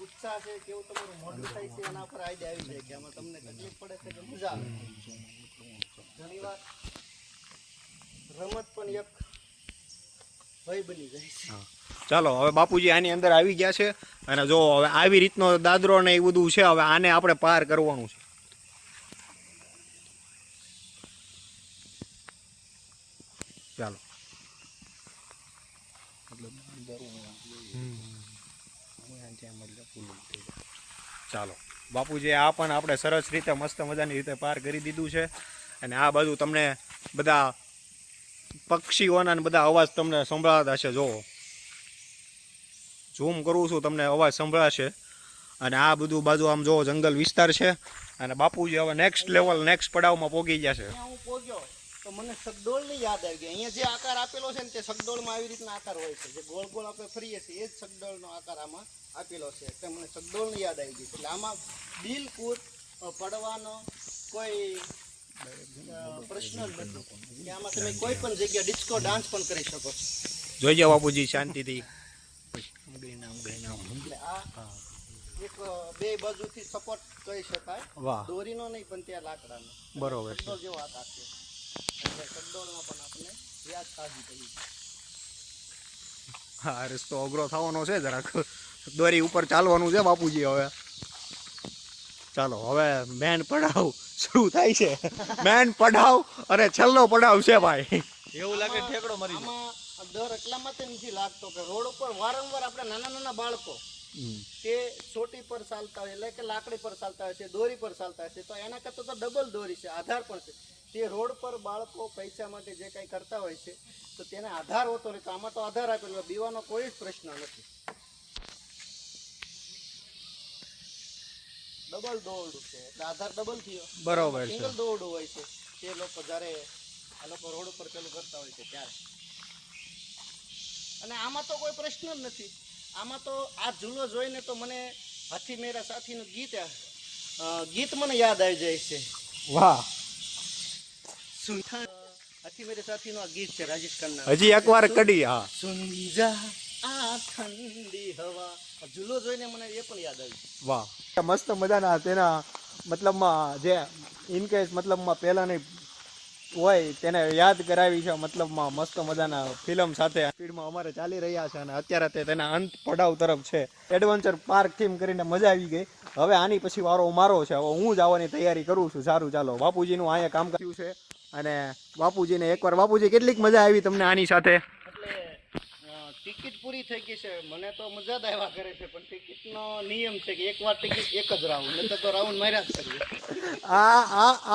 ઉત્સાહ છે, કેવું તમારું મોઢું થાય છે, એના પર આઈડિયા આવી જાય કે આમાં તમને તકલીફ પડે છે કે મજા આવે. ઘણીવાર રમત પણ એક ભય બની જાય છે. ચાલો હવે બાપુજી આની અંદર આવી ગયા છે અને જો હવે આવી રીતનો દાદરો ને એ બધું છે. હવે આને આપણે પાર કરવાનું છે. ચાલો ચાલો બાપુજી, આ પણ આપણે સરસ રીતે મસ્ત મજાની રીતે પાર કરી દીધું છે. અને આ બાજુ તમને બધા પક્ષીઓના ને બધા અવાજ તમને સંભળાતા હશે. જો ઝૂમ કરું છું, તમને અવાજ સંભળાશે. અને આ બધું બાજુ આમ જો જંગલ વિસ્તાર છે. અને બાપુજી હવે નેક્સ્ટ લેવલ, નેક્સ્ટ પડાવમાં પહોંચી ગયા છે. ત્યાં હું પહોંચ્યો તો મને સગડોળની યાદ આવી ગઈ. અહીંયા જે આકાર આપેલો છે ને તે સગડોળમાં આવી રીતના આકાર હોય છે. જે ગોળ ગોળ આપણે ફરીએ છીએ એ જ સગડોળનો આકાર આમાં આપેલો છે. એટલે મને સગડોળની યાદ આવી ગઈ. એટલે આમાં બિલકુલ પડવાનો કોઈ પ્રશ્ન જ નથી કે આમાં તમે કોઈ પણ જગ્યા ડિસ્કો ડાન્સ પણ કરી શકો છો. જોઈ જાઓ બાપુજી શાંતિથી. એટલે આ એક બે બાજુથી સપોર્ટ કહી શકાય. વાહ, દોરીનો નહીં પણ ત્યાં લાકડાનો. બરોબર છે. સગડોળ જેવો આકાર છે. એટલે સગડોળમાં પણ આપણે યાદ કાઢવી પડી. હા, રસ્તો અઘરો થવાનો છે જરાક. દોરી ઉપર ચાલવાનું છે બાપુજી. હવે ચાલો, હવે મેન પડાવ શરૂ થાય છે. મેન પડાવ અને છેલ્લો પડાવ છે ભાઈ. એવું લાગે ઠેકડો મરી જાય. આમાં ડર એટલા માટે નથી લાગતો કે રોડ ઉપર વારંવાર આપણે નાના નાના બાળકો તે ચોટી પર ચાલતા હોય, એટલે કે લાકડી પર ચાલતા હોય છે, દોરી પર ચાલતા હોય છે, તો એના કરતાં તો ડબલ દોરી છે, આધાર પણ છે. તે રોડ પર બાળકો પૈસા માટે જે કંઈ કરતા હોય છે તો તેને આધાર હોતો નથી. આમાં તો આધાર આપેલો, બીવાનો કોઈ જ પ્રશ્ન નથી. ડબલ દોરડું છે એટલે આધાર ડબલ થયો. બરોબર છે. સિંગલ દોરડું હોય છે તે લોકો જ્યારે આ લોકો રોડ ઉપર પેલું કરતા હોય છે ત્યારે. અને આમાં તો કોઈ પ્રશ્ન જ નથી. આમાં તો આ ઝૂલો જોઈને તો મને હાથી મેરા સાથીનું ગીત મને યાદ આવી જાય છે. વાહ, હાથી મેરે સાથીનું આ ગીત છે રાજેશ ખન્ના. હજી એકવાર કડી. હા, સુન જા આ ઠંડી હવા. ઝૂલો જોઈને મને એ પણ યાદ આવ્યું. વાહ, મસ્ત મજાના તેના મતલબમાં જે ઇનકેસ મતલબમાં પહેલાંની હોય તેને યાદ કરાવી છે. મતલબમાં મસ્ત મજાના ફિલ્મ સાથે સ્પીડમાં અમારે ચાલી રહ્યા છે. અને અત્યારે તે તેના અંત પડાવ તરફ છે. એડવેન્ચર પાર્ક થીમ કરીને મજા આવી ગઈ. હવે આની પછી વારો મારો છે. હવે હું જ આવવાની તૈયારી કરું છું. સારું, ચાલો બાપુજીનું અહીંયા કામ કર્યું છે. અને બાપુજીને એકવાર બાપુજી કેટલીક મજા આવી તમને આની સાથે? એટલે ટિકિટ પૂરી થઈ ગઈ છે, મને તો મજા જ આવ્યા કરે છે, પણ ટિકિટનો નિયમ છે કે એકવાર ટિકિટ એક જ રાઉન્ડ, નહીં તો રાઉન્ડ માર્યા જ કરીએ.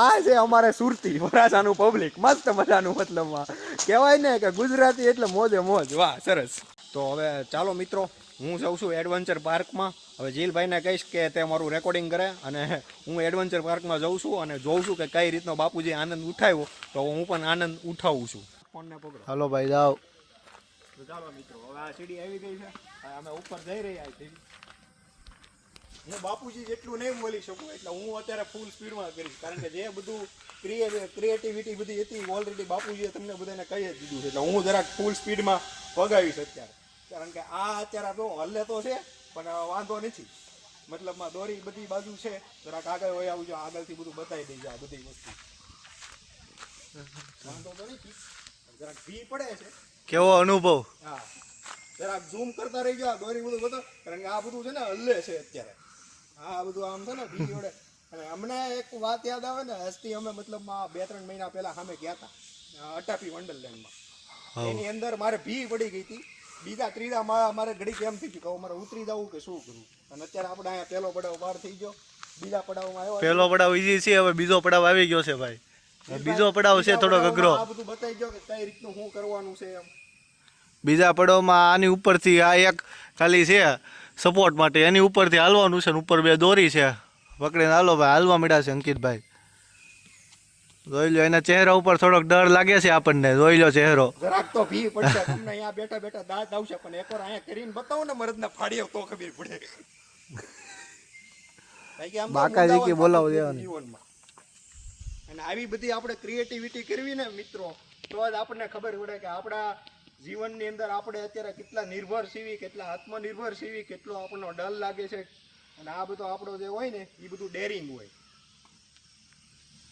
આ છે અમારે સુરતી વરાછાનું પબ્લિક, મસ્ત મજાનું, મતલબમાં કહેવાય ને કે ગુજરાતી એટલે મોજે મોજ. વાહ, સરસ. તો હવે ચાલો મિત્રો, હું જાઉં છું એડવેન્ચર પાર્કમાં. હવે જીલભાઈને કહીશ કે તે મારું રેકોર્ડિંગ કરે અને હું એડવેન્ચર પાર્કમાં જાઉં છું અને જોઉં છું કે કઈ રીતનો બાપુજી આનંદ ઉઠાવ્યો, તો હું પણ આનંદ ઉઠાવું છું. ફોનને પકડો. હાલો ભાઈ જાઓ. તો ચાલો મિત્રો, હવે આ સીડી આવી ગઈ છે, હવે અમે ઉપર જઈ રહ્યા છીએ. હું બાપુજી જેટલું નહીં બોલી શકું એટલે હું અત્યારે ફૂલ સ્પીડમાં કરીશ, કારણ કે જે બધું ક્રિએટિવિટી બધી હતી ઓલરેડી બાપુજીએ તમને બધાને કહી જ દીધું છે, એટલે હું જરાક ફૂલ સ્પીડમાં વગાવીશ અત્યારે. કારણ કે આ અત્યારે તો હલ્લે તો છે પણ વાંધો નથી, મતલબમાં દોરી બધી બાજુ છે, જરાક આગળ હોય આવજો, આગળથી બધું બતાવી દેજો આ બધી વસ્તુ. વાંધો તો નથી, જરાક ભી પડે છે. કેવો અનુભવ? હા, જરાક ઝૂમ કરતા રહી ગયો, દોરી બધું બતો, કારણ કે આ બધું છે ને હલ્લે છે અત્યારે, આ બધું આમ છે ને ભી જોડે. અને અમને એક વાત યાદ આવે ને, હસ્તી અમે મતલબમાં 2-3 મહિના પહેલા સામે ગયા હતા અટાપી વંડરલેન્ડમાં, એની અંદર મારે ભી પડી ગઈ હતી. બીજા ત્રીજા મારે ઘડી કેમ થઈ ગયું કે મારે ઉતરી જવું કે શું કરવું, અને અત્યારે આપણે અહીંયા પહેલો પડાવ પાર થઈ ગયો, બીજા પડાવમાં આવ્યો. પહેલો પડાવ ઈઝી છે, હવે બીજો પડાવ આવી ગયો છે ભાઈ. બીજો પડાવ છે થોડો અઘરો. આ બધું બતાવી ગયો કે કઈ રીતનું શું કરવાનું છે એમ. બીજા પડાવમાં આની ઉપરથી આ એક ખાલી છે સપોર્ટ માટે, એની ઉપરથી હાલવાનું છે ને ઉપર 2 દોરી છે, પકડીને હાલો ભાઈ. હાલવા મળ્યા છે અંકિતભાઈ, જોઈ લો એના ચહેરા ઉપર થોડોક ડર લાગે છે આપણને, જોઈ લો ચહેરો. જરાક તો ભી પડશે તમને, અહીંયા બેઠા બેઠા દાંત આવશે, પણ એકવાર અહીંયા કરીને બતાવો ને મરદને ફાડીએ તો ખબર પડે. કારણ કે આમ તો બાકાજી કે બોલાવો મુદ્દાઓ દેવાની. જીવનમાં. અને આવી બધી આપણે ક્રિએટિવિટી કરવી ને મિત્રો, તો જ આપણને ખબર પડે કે આપણા જીવનની અંદર આપણે અત્યારે કેટલા નિર્ભર સીવી, કેટલા આત્મનિર્ભર સીવી, કેટલો આપણને ડર લાગે છે. અને આ બધો આપણો જે હોય ને એ બધું ડેરિંગ હોય,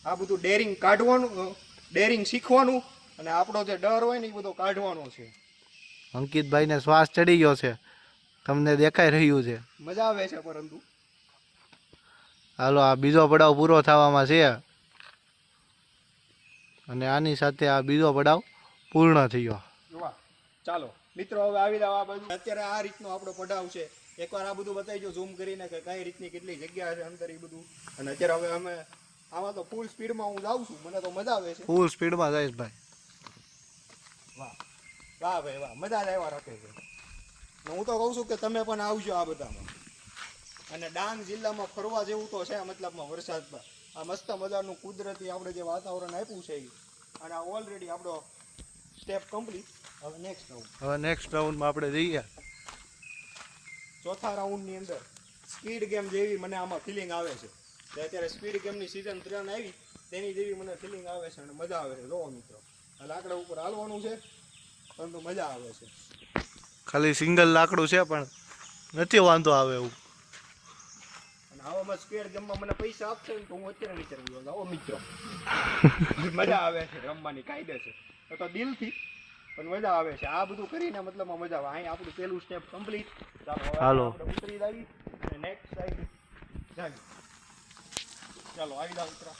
આ બધું ડેરિંગ કાઢવાનું, ડેરિંગ શીખવાનું, અને આપણો જે ડર હોય ને એ બધો કાઢવાનો છે. અંકિતભાઈને શ્વાસ ચડી ગયો છે, તમને દેખાઈ રહ્યું છે. મજા આવે છે, પરંતુ હાલો આ બીજો પડાવ પૂરો થવામાં છે અને આની સાથે આ બીજો પડાવ પૂર્ણ થયો. વાહ, ચાલો મિત્રો હવે આવી જાવ આ બાજુ. અત્યારે આ રીતનો આપણો પડાવ છે, એકવાર આ બધું બતાવી જો ઝૂમ કરીને કે કઈ રીતની કેટલી જગ્યા છે અંદર એ બધું. અને અત્યારે હવે અમે આમાં તો ફૂલ સ્પીડમાં હું જાઉં છું, મને તો મજા આવે છે. ફૂલ સ્પીડમાં જઈશ ભાઈ. વાહ વાહ ભાઈ વાહ, મજા જ આવ્યા રાખે છે. હું તો કહું છું કે તમે પણ આવજો આ બધામાં. અને ડાંગ જિલ્લામાં ફરવા જેવું તો છે, મતલબમાં વરસાદમાં આ મસ્ત મજાનું કુદરતી આપણે જે વાતાવરણ આપ્યું છે, અને આ ઓલરેડી આપણો સ્ટેપ કમ્પ્લીટ. હવે નેક્સ્ટ રાઉન્ડ, હવે નેક્સ્ટ રાઉન્ડમાં આપણે જઈએ. ચોથા રાઉન્ડની અંદર સ્પીડ ગેમ જેવી મને આમાં ફિલિંગ આવે છે. અત્યારે સ્પીડ ગેમની સિઝન 3 આવી તેની જેવી મને ફિલિંગ આવે છે અને મજા આવે છે. જોવો મિત્રો, લાકડા ઉપર હાલવાનું છે, પરંતુ મજા આવે છે. ખાલી સિંગલ લાકડું છે પણ નથી વાંધો આવે એવું. અને આવામાં સ્પીડ ગેમમાં મને પૈસા આપશે ને તો હું અત્યારે વિચારી લઉં. આવો મિત્રો, મજા આવે છે રમવાની, કાયદે છે તો દિલથી, પણ મજા આવે છે આ બધું કરીને, મતલબમાં મજા આવે. અહીં આપણું પહેલું સ્ટેપ કમ્પ્લીટ. ચાલો હવે આપણે ઉતરી આવી અને નેક્સ્ટ સાઈડ જાવી. ચાલો આવી જાવ ઉતરા.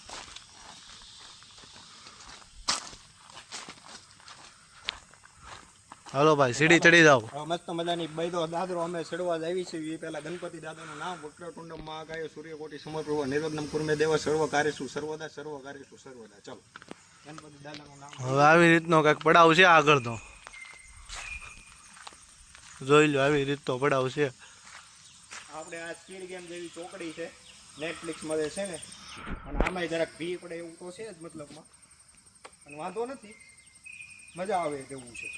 હાલો ભાઈ સીડી ચડી જાઓ. મસ્ત મજાની બૈદો દાદરો અમે ચડવા જ આવી છે. એ પહેલા ગણપતિ દાદાનું નામ વક્રતુંડ મહાકાય સૂર્યકોટી સમપ્રભ નિર્વિઘ્નમ કુર્મે દેવ સર્વ કાર્યેષુ સર્વદા સર્વ કાર્યેષુ સર્વદા. ચાલો ગણપતિ દાદાનું નામ. હવે આવી રીતનો કંઈક પડાવ છે આગળનો, જોઈ લો આવી રીતનો પડાવ છે. આપણે આ સ્પીડ ગેમ જેવી ચોકડી છે, નેટફ્લિક્સમાં છે ને, અને આમાંય જરાક ભી પડે એવું તો છે જ મતલબમાં, અને વાંધો નથી, મજા આવે તેવું છે.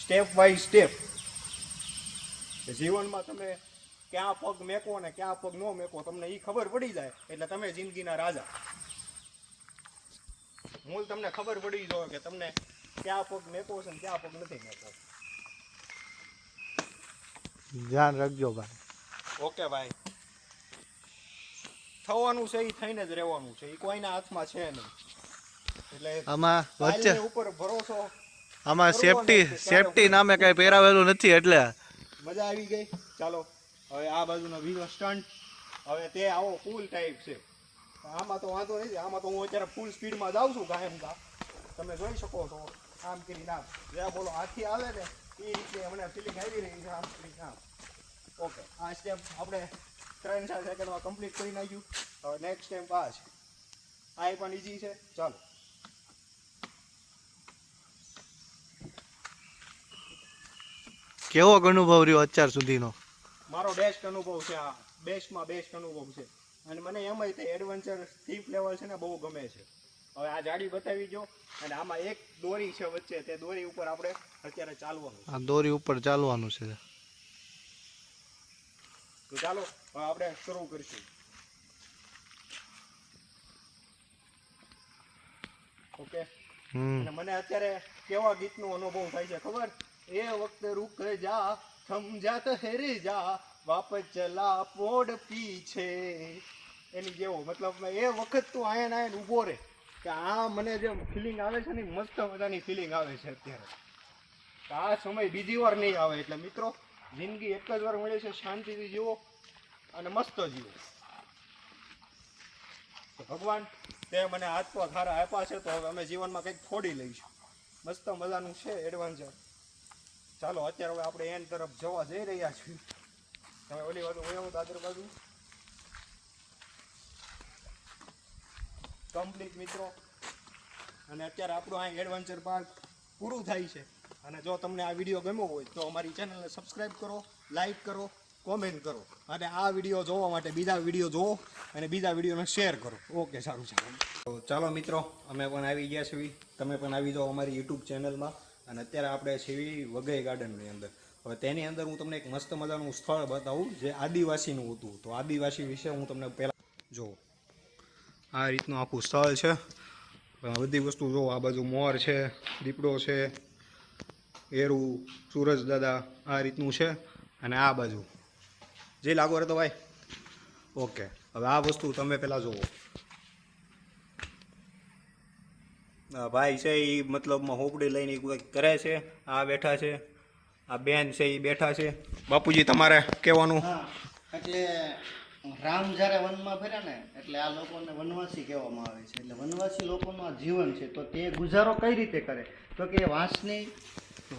સ્ટેપ બાય સ્ટેપ જીવનમાં તમે ક્યાં પગ મેકો ને ક્યાં પગ ન મેકો તમને એ ખબર પડી જાય એટલે તમે જિંદગીના રાજા. હું તમને ખબર પડી જાય કે તમને ક્યાં પગ મેકો છે ને ક્યાં પગ નથી મેકો. ધ્યાન રાખજો ભાઈ. ઓકે ભાઈ, થવાનું છે એ થઈને જ રહેવાનું છે, એ કોઈના હાથમાં છે નહીં. એટલે આમાં વચ્ચે કાલની ઉપર ભરોસો. આમાં સેફટી નામે કઈ પહેરાવેલું નથી એટલે મજા આવી ગઈ. ચાલો હવે આ બાજુનો બીજો સ્ટન્ટ. હવે તે આવો ફૂલ ટાઈપ છે, આમાં તો વાંધો નથી. આમાં તો હું અત્યારે ફૂલ સ્પીડમાં જાઉં છું કાયમ કા, તમે જોઈ શકો છો આમ કરીને આમ જ્યાં બોલો હાથી આવે ને એ રીતે મને ફિલિંગ આવી રહી છે આમ કરીને આમ. ઓકે, આ સ્ટેપ આપણે 3-4 સેકન્ડમાં કમ્પ્લીટ કરી નાખ્યું. હવે નેક્સ્ટ સ્ટેપ આ છે, આ પણ ઈઝી છે. ચાલો, કેવો અનુભવ રહ્યો અત્યાર સુધીનો? મારો બેસ્ટ અનુભવ છે આ, બેસ્ટમાં બેસ્ટ અનુભવ છે. અને મને એમાંય તે એડવેન્ચર સ્ટીપ લેવલ છે ને બહુ ગમે છે. હવે આ જાડી બતાવી જો, અને આમાં એક દોરી છે વચ્ચે, તે દોરી ઉપર આપણે અત્યારે ચાલવાનું છે. આ દોરી ઉપર ચાલવાનું છે. તો ચાલો હવે આપણે શરૂ કરીશું. ઓકે, અને મને અત્યારે કેવા ગીતનો અનુભવ થાય છે ખબર? એ વખતે રૂક જા, થમ જા ઠહેરી જા, વાપસ ચલા પોડ પીછે, એની જેવો. મતલબ એ વખત તું આયન આયન ઊભો રહે કે આ મને જે ફિલિંગ આવે છે ને મસ્ત મજાની ફિલિંગ આવે છે અત્યારે. આ સમય બીજી વાર નહીં આવે. એટલે મિત્રો, જિંદગી એક જ વાર મળે છે, શાંતિથી જીવો અને મસ્ત જીવો. તો ભગવાન તે મને હાથ પગ સારા આપ્યા છે, તો હવે અમે જીવનમાં કંઈક ફોડી લઈશું. મસ્ત મજાનું છે એડવેન્ચર. ચાલો અત્યારે હવે આપણે એન્ડ તરફ જવા જઈ રહ્યા છીએ. તમે ઓલી બાજુ વયો દાદર બાજુ કમ્પ્લીટ મિત્રો. અને અત્યારે આપણું આ એડવેન્ચર પાર્ક પૂરું થાય છે. અને જો તમને આ વિડીયો ગમ્યો હોય તો અમારી ચેનલને સબસ્ક્રાઈબ કરો, લાઈક કરો, કોમેન્ટ કરો, અને આ વિડીયો જોવા માટે બીજા વિડીયો જુઓ અને બીજા વિડીયોને શેર કરો. ઓકે, સારું છે. તો ચાલો મિત્રો, અમે પણ આવી ગયા છીએ. તમે પણ આવી જાઓ અમારી યુટ્યુબ ચેનલમાં. અને અત્યારે આપણે છીએ વઘઈ ગાર્ડનની અંદર. હવે તેની અંદર હું તમને એક મસ્ત મજાનું સ્થળ બતાવું જે આદિવાસીનું હતું. તો આદિવાસી વિશે હું તમને પહેલાં જો આ રીતનું આખું સ્થળ છે. બધી વસ્તુ જો, આ બાજુ મોર છે, દીપડો છે, એરું, સૂરજ દાદા, આ રીતનું છે. અને આ બાજુ જે લાગો રહેતો ભાઈ. ઓકે, હવે આ વસ્તુ તમે પહેલાં જુઓ. ભાઈ છે એ મતલબમાં હોપડી લઈને કંઈક કરે છે. આ બેઠા છે, આ બેન છે એ બેઠા છે. બાપુજી તમારે કહેવાનું? હા, એટલે રામ જ્યારે વનમાં ફર્યા ને એટલે આ લોકોને વનવાસી કહેવામાં આવે છે. એટલે વનવાસી લોકોનું આ જીવન છે. તો તે ગુજારો કઈ રીતે કરે? તો કે વાંસની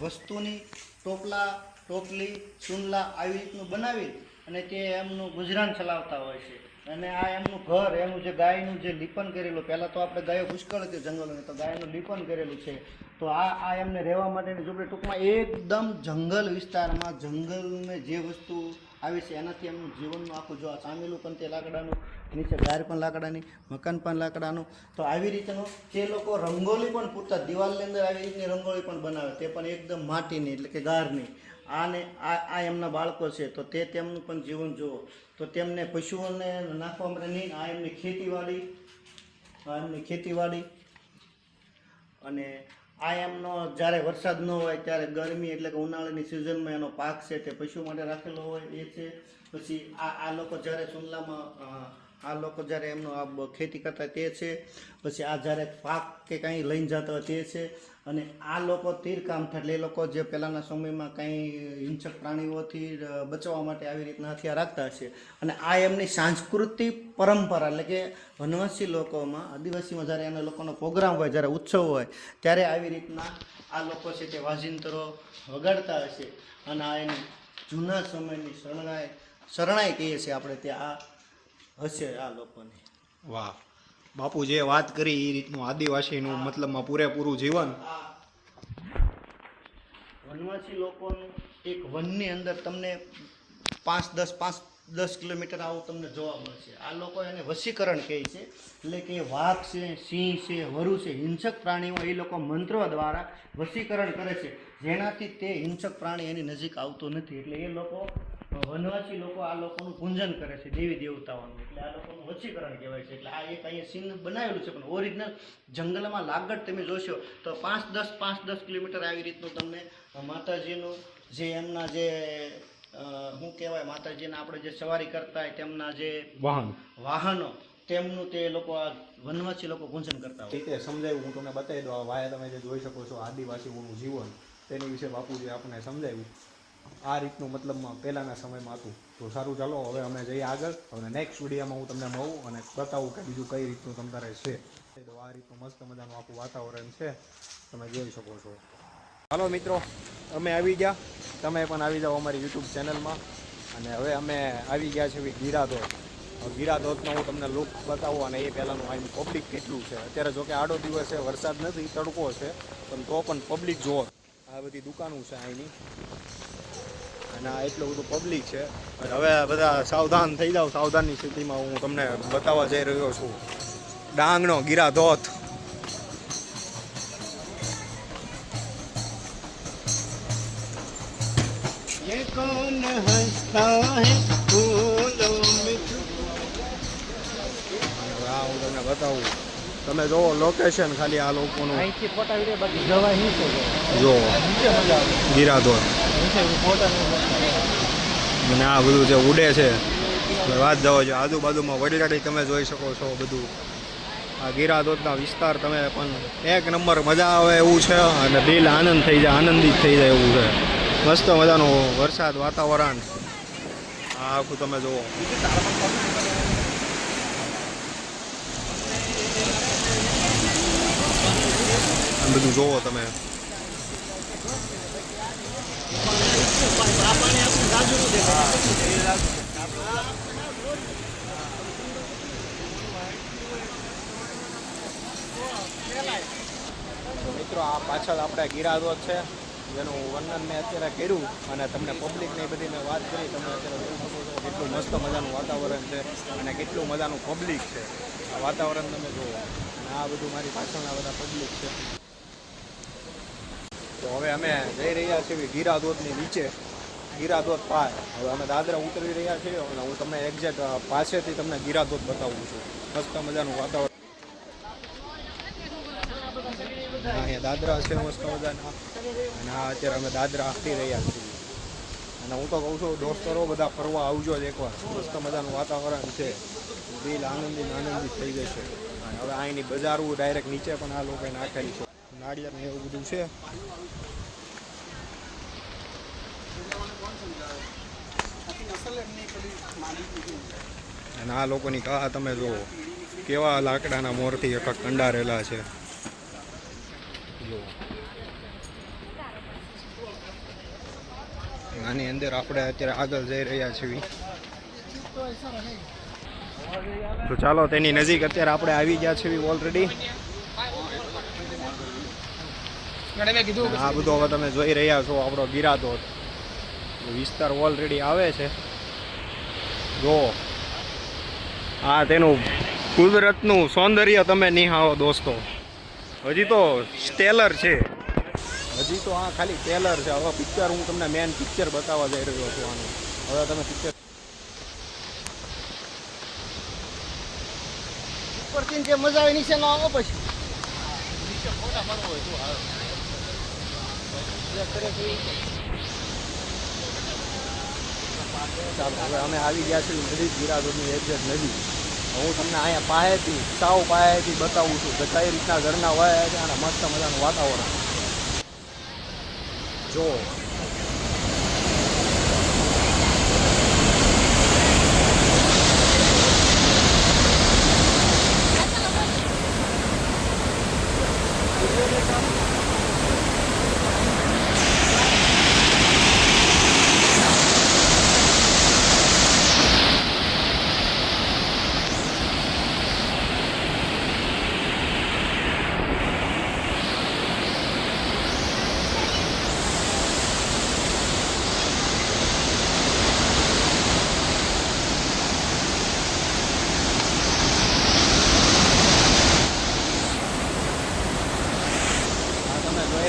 વસ્તુની ટોપલા, ટોપલી, ચૂંદલા આવી રીતનું બનાવી અને તે એમનું ગુજરાન ચલાવતા હોય છે. અને આ એમનું ઘર, એનું જે ગાયનું જે લીપન કરેલું, પહેલાં તો આપણે ગાયો પુષ્કળ હતી જંગલોની, તો ગાયનું લીપન કરેલું છે. તો આ એમને રહેવા માટેની ઝૂંપડી, ટૂંકમાં એકદમ જંગલ વિસ્તારમાં, જંગલમાં જે વસ્તુ આવી છે એનાથી એમનું જીવનનું આખું જો આ ચામેલું પણ તે લાકડાનું, નીચે ગાર પણ લાકડાની, મકાન પણ લાકડાનું. તો આવી રીતનું તે લોકો રંગોળી પણ પૂરતા, દિવાલની અંદર આવી રીતની રંગોળી પણ બનાવે, તે પણ એકદમ માટીની એટલે કે ગારની. આને આ એમના બાળકો છે, તો તે તેમનું પણ જીવન જુઓ. તો તેમને પશુઓને નાખવા માટે નહીં, આ એમની ખેતીવાડી. અને આ એમનો જ્યારે વરસાદ ન હોય ત્યારે ગરમી એટલે કે ઉનાળાની સિઝનમાં એનો પાક છે તે પશુ માટે રાખેલો હોય એ છે. પછી આ લોકો જ્યારે ચૂંદલામાં આ લોકો જ્યારે એમનો આ ખેતી કરતા તે છે. પછી આ જ્યારે પાક કે કંઈ લઈને જતા હોય તે છે. અને આ લોકો તીરકામ થાય એટલે એ લોકો જે પહેલાંના સમયમાં કંઈ હિંસક પ્રાણીઓથી બચવા માટે આવી રીતના હથિયાર રાખતા હશે. અને આ એમની સાંસ્કૃતિક પરંપરા એટલે કે વનવાસી લોકોમાં, આદિવાસીમાં જ્યારે એના લોકોનો પ્રોગ્રામ હોય, જ્યારે ઉત્સવ હોય ત્યારે આવી રીતના આ લોકો છે તે વાજિંત્રો વગાડતા હશે. અને આ એની જૂના સમયની શરણાઈ કહીએ છીએ આપણે, ત્યાં આ હશે આ લોકોની. વાહ, બાપુ જે વાત કરી એ રીતનું આદિવાસીનું મતલબમાં પૂરેપૂરું જીવન. વનવાસી લોકોનું એક વનની અંદર તમને 5-10 કિલોમીટર આવું તમને જોવા મળશે. આ લોકો એને વશીકરણ કહે છે. એટલે કે વાઘ છે, સિંહ છે, વરુ છે, હિંસક પ્રાણીઓ એ લોકો મંત્રો દ્વારા વશીકરણ કરે છે, જેનાથી તે હિંસક પ્રાણી એની નજીક આવતો નથી. એટલે એ લોકો વનવાસી લોકો આ લોકોનું પૂજન કરે છે, દેવી દેવતાઓનું. એટલે આ લોકોનું વશીકરણ કહેવાય છે. એટલે આ એક અહીંયા સીન બનાવેલું છે, પણ ઓરિજિનલ જંગલમાં લાગડ તમે જોશો તો 5-10 કિલોમીટર આવી રીતનું તમને માતાજીનું જે એમના જે શું કહેવાય, માતાજીને આપણે જે સવારી કરતા હોય તેમના જે વાહનો, તેમનું તે લોકો આ વનવાસી લોકો પૂજન કરતા હોય. રીતે સમજાવ્યું, હું તમને બતાવી દઉં. વાયા તમે જે જોઈ શકો છો આદિવાસીઓનું જીવન, તેની વિશે બાપુજી આપણને સમજાવ્યું. આ રીતનું મતલબમાં પહેલાંના સમયમાં હતું. તો સારું, ચાલો હવે અમે જઈએ આગળ. હવે નેક્સ્ટ વિડીયોમાં હું તમને મળું અને બતાવું કે બીજું કઈ રીતનું તમારે છે. તો આ રીતનું મસ્ત મજાનું આખું વાતાવરણ છે, તમે જોઈ શકો છો. હાલો મિત્રો, અમે આવી ગયા, તમે પણ આવી જાઓ અમારી યુટ્યુબ ચેનલમાં. અને હવે અમે આવી ગયા છીએ ગીરાધોધ. ગીરાધોધનો હું તમને લુક બતાવું અને એ પહેલાંનું અહીંનું પબ્લિક કેટલું છે. અત્યારે જોકે આડો દિવસ છે, વરસાદ નથી, તડકો છે, પણ તો પણ પબ્લિક જુઓ. આ બધી દુકાનો છે અહીંની અને આ એટલું બધું પબ્લિક છે. હવે બધા સાવધાન થઈ જાઓ. સાવધાનની સ્થિતિમાં હું તમને બતાવવા જઈ રહ્યો છું ડાંગનો ગીરાધોધ. ये कौन हंसता है फूलों में. હા, હું તમને બતાવું. તમે જોવો લોકેશન ખાલી આ લોકોનું. જો ગીરાધોધ અને આ બધું જે ઉડે છે વાત જવા જો. આજુબાજુમાં વડિયાળી તમે જોઈ શકો છો બધું. આ ગીરાધોધના વિસ્તાર તમે પણ એક નંબર મજા આવે એવું છે અને દિલ આનંદ થઈ જાય, આનંદિત થઈ જાય એવું છે. મસ્ત મજાનું વરસાદ વાતાવરણ આ આખું તમે જુઓ. આ બધું જુઓ તમે. મિત્રો, આ પાછળ આપણે ગીરાધોધ છે જેનું વર્ણન મેં અત્યારે કર્યું અને તમને પબ્લિકની બધી મેં વાત કરી. તમે અત્યારે જોઈ શકો છો કેટલું મસ્ત મજાનું વાતાવરણ છે અને કેટલું મજાનું પબ્લિક છે. આ વાતાવરણ તમે જુઓ અને આ બધું મારી પાછળના બધા પબ્લિક છે. તો હવે અમે જઈ રહ્યા છીએ ગીરાધોધની નીચે, ગીરાધોધ પાર. હવે અમે દાદરા ઉતરી રહ્યા છીએ અને હું તમને એક્ઝેક્ટ પાસેથી તમને ગીરાધોધ બતાવું છું. મસ્ત મજાનું વાતાવરણ. અહીંયા દાદરા છે મસ્ત મજાના અને આ અત્યારે અમે દાદરા આપી રહ્યા છીએ. અને હું તો કહું છું દોસ્તરો બધા ફરવા આવજો જ એકવાર. મસ્ત મજાનું વાતાવરણ છે, દિલ આનંદિત થઈ જશે. અને હવે અહીંની બજારો ડાયરેક્ટ નીચે પણ આ લોકોએ નાખેલી છે, નાળિયેર ને એવું બધું છે. અને આ લોકોની કાહ તમે જુઓ, કેવા લાકડાના મોરથી આખા કંડારેલા છે. આની અંદર આપણે અત્યારે આગળ જઈ રહ્યા છીએ. તો ચાલો તેની નજીક અત્યારે આપણે આવી ગયા છીએ ઓલરેડી. આ બધો હવે તમે જોઈ રહ્યા છો આપણો ગીરાધોધ વિસ્તાર ઓલરેડી આવે છે. જો આ તેનું કુદરતનું સૌંદર્ય તમે નિહાળો દોસ્તો. હજી તો સ્ટેલર છે, હજી તો આ ખાલી ટેલર છે. હવે પિક્ચર હું તમને મેન પિક્ચર બતાવવા જઈ રહ્યો છું આનું. હવે તમે પિક્ચર ઉપરથી જે મજા આવે નીચે ન આવો પછી. ચાલો હવે અમે આવી ગયા છીએ નદી, ગીરાધોધની એક્ઝેક્ટ નદી. હું તમને અહીંયા પાસેથી સાવ પાસેથી બતાવું છું કે કઈ રીતના ઘરના વયા છે અને મસ્ત મજાનું વાતાવરણ જો.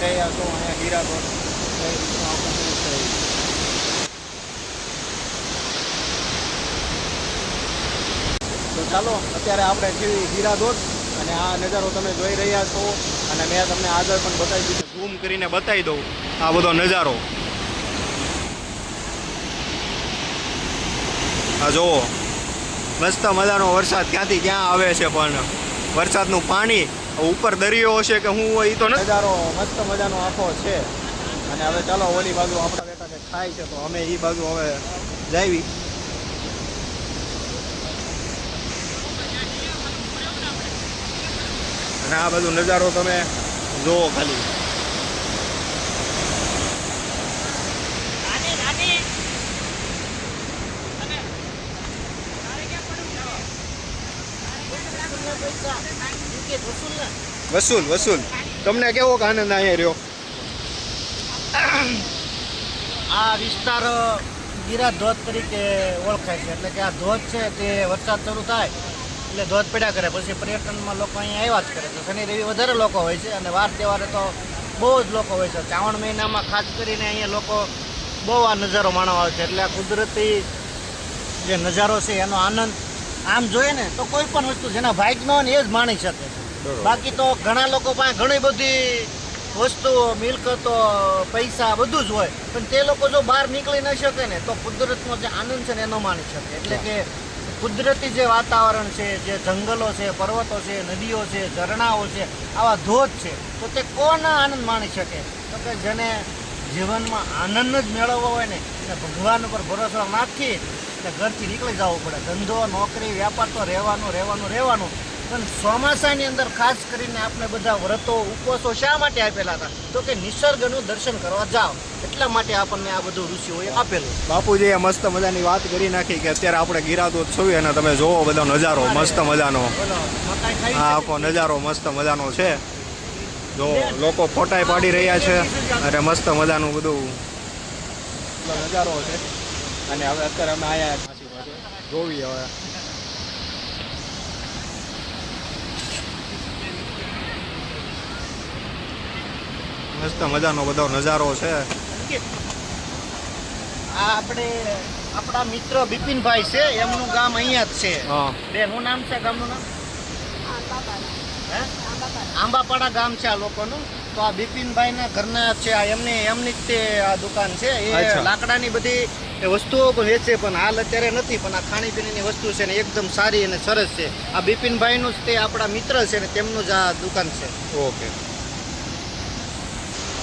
રહ્યા છો અહીંયા ગીરાધોધ કઈ રીતનું આપણે શું છે. તો ચાલો અત્યારે આપણે છીએ ગીરાધોધ અને આ નજારો તમે જોઈ રહ્યા છો અને મેં તમને આગળ પણ બતાવી દીધું, ઝૂમ કરીને બતાવી દઉં આ બધો નજારો. આ જુઓ મસ્ત મજાનો વરસાદ ક્યાંથી ક્યાં આવે છે, પણ વરસાદનું પાણી ઉપર દરિયો હશે કે હું હોય એ તો નજારો મસ્ત મજાનો આખો છે. અને હવે ચાલો ઓલી બાજુ આપણા બેટા કંઈક ખાય છે તો અમે એ બાજુ હવે જાવી. અને આ બધો નજારો તમે જોવો ખાલી. વસૂલ વસૂલ. તમને કેવો આનંદ અહીંયા રહ્યો? આ વિસ્તાર ગીરા ધોધ તરીકે ઓળખાય છે. એટલે કે આ ધોધ છે તે વરસાદ શરૂ થાય એટલે ધોધ પડ્યા કરે, પછી પર્યટનમાં લોકો અહીંયા આવ્યા જ કરે છે. શનિ રવિ વધારે લોકો હોય છે અને વાર તહેવારે તો બહુ જ લોકો હોય છે. શ્રાવણ મહિનામાં ખાસ કરીને અહીંયા લોકો બહુ આ નજારો માણવા આવે છે. એટલે આ કુદરતી જે નજારો છે એનો આનંદ આમ જોઈએ ને તો કોઈ પણ વસ્તુ જેના ભાગ ન હોય ને એ જ માણી શકે છે. બાકી તો ઘણા લોકો પાસે ઘણી બધી વસ્તુઓ, મિલકતો, પૈસા બધું જ હોય, પણ તે લોકો જો બહાર નીકળી ન શકે ને તો કુદરતનો જે આનંદ છે ને એ ન માણી શકે. એટલે કે કુદરતી જે વાતાવરણ છે, જે જંગલો છે, પર્વતો છે, નદીઓ છે, ઝરણાઓ છે, આવા ધોધ છે, તો તે કોણ આનંદ માણી શકે? તો કે જેને જીવનમાં આનંદ જ મેળવવો હોય ને એને ભગવાન ઉપર ભરોસો નાખી એટલે ઘરથી નીકળી જવું પડે. ધંધો, નોકરી, વ્યાપાર તો રહેવાનું. પણ ચોમાસાની અંદર ખાસ કરીને આપણે બધા વ્રતો, ઉપવાસો શા માટે આપેલા હતા? તો કે નિસર્ગનું દર્શન કરવા જાઓ, એટલા માટે આપણને આ બધું ઋષિઓએ આપેલું. બાપુજીએ મસ્ત મજાની વાત કરી નાખી કે અત્યારે આપણે ગિરાધોધ છું અને તમે જોવો બધો નજારો મસ્ત મજાનો. બોલો, મકાઈ ખાઈ આ આખો નજારો મસ્ત મજાનો છે. જો લોકો ફોટાય પાડી રહ્યા છે અને મસ્ત મજાનું બધું નજારો છે. અને હવે અત્યારે અમે અહીંયા જોવી હવે મસ્ત મજાનો બધો નજારો છે. આ આપણા મિત્ર બિપિનભાઈ છે, એમનું ગામ અહીંયા જ છે. હા. બેન, શું નામ છે ગામનું નામ? હે? આંબાપાડા ગામ છે આ લોકોનું. તો આ બિપિનભાઈના ઘરના છે, આ એમની જ તે આ દુકાન છે. એ અચ્છા. લાકડાની બધી વસ્તુઓ પણ વેચે, પણ હાલ અત્યારે નથી. પણ આ ખાણીપીણીની વસ્તુ છે ને એકદમ સારી અને સરસ છે. આ બિપિનભાઈનું જ તે આપણા મિત્ર છે ને તેમનું જ આ દુકાન છે. ઓકે.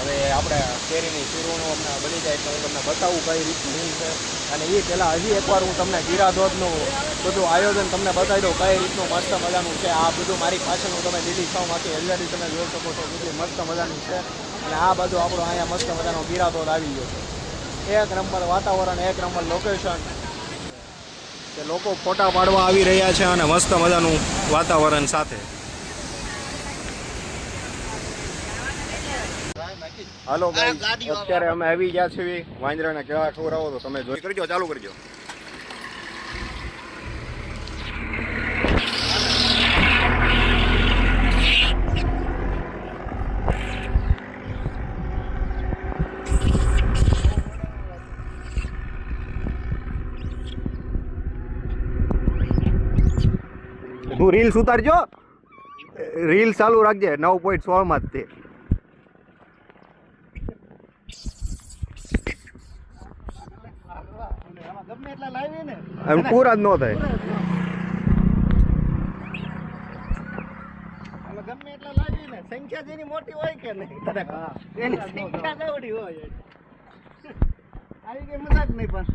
હવે આપણે કેરીની શીરોનું અમને બની જાય તો હું તમને બતાવું કઈ રીતનું છે. અને એ પહેલાં હજી એકવાર હું તમને ગિરાધોધનું બધું આયોજન તમને બતાવી દઉં કઈ રીતનું મસ્ત મજાનું છે. આ બધું મારી પાછળનું તમે લીલી છાવમાંથી હરિયાળી તમે જોઈ શકો છો, કેટલી મસ્ત મજાની છે. અને આ બધું આપણો અહીંયા મસ્ત મજાનો ગિરાધોધ આવી ગયો છે. એક નંબર વાતાવરણ, એક નંબર લોકેશન. કે લોકો ફોટા પાડવા આવી રહ્યા છે અને મસ્ત મજાનું વાતાવરણ સાથે. હાલો ગાઈસ, અત્યારે અમે આવી ગયા છીએ વાંદરાને કેળા ખવડાવો તો તમે જોઈ કરજો, ચાલુ કરજો. તું રીલ્સ ઉતારજો, રીલ ચાલુ રાખજે. 9.16 માં જ તે ગમે એટલા લાવી ને એમ પૂરા જ ન થાય. ગમે એટલા લાવી ને સંખ્યા જેની મોટી હોય કે નહીં, એની સંખ્યા જવડી હોય. આવી કઈ મજાક નહીં પણ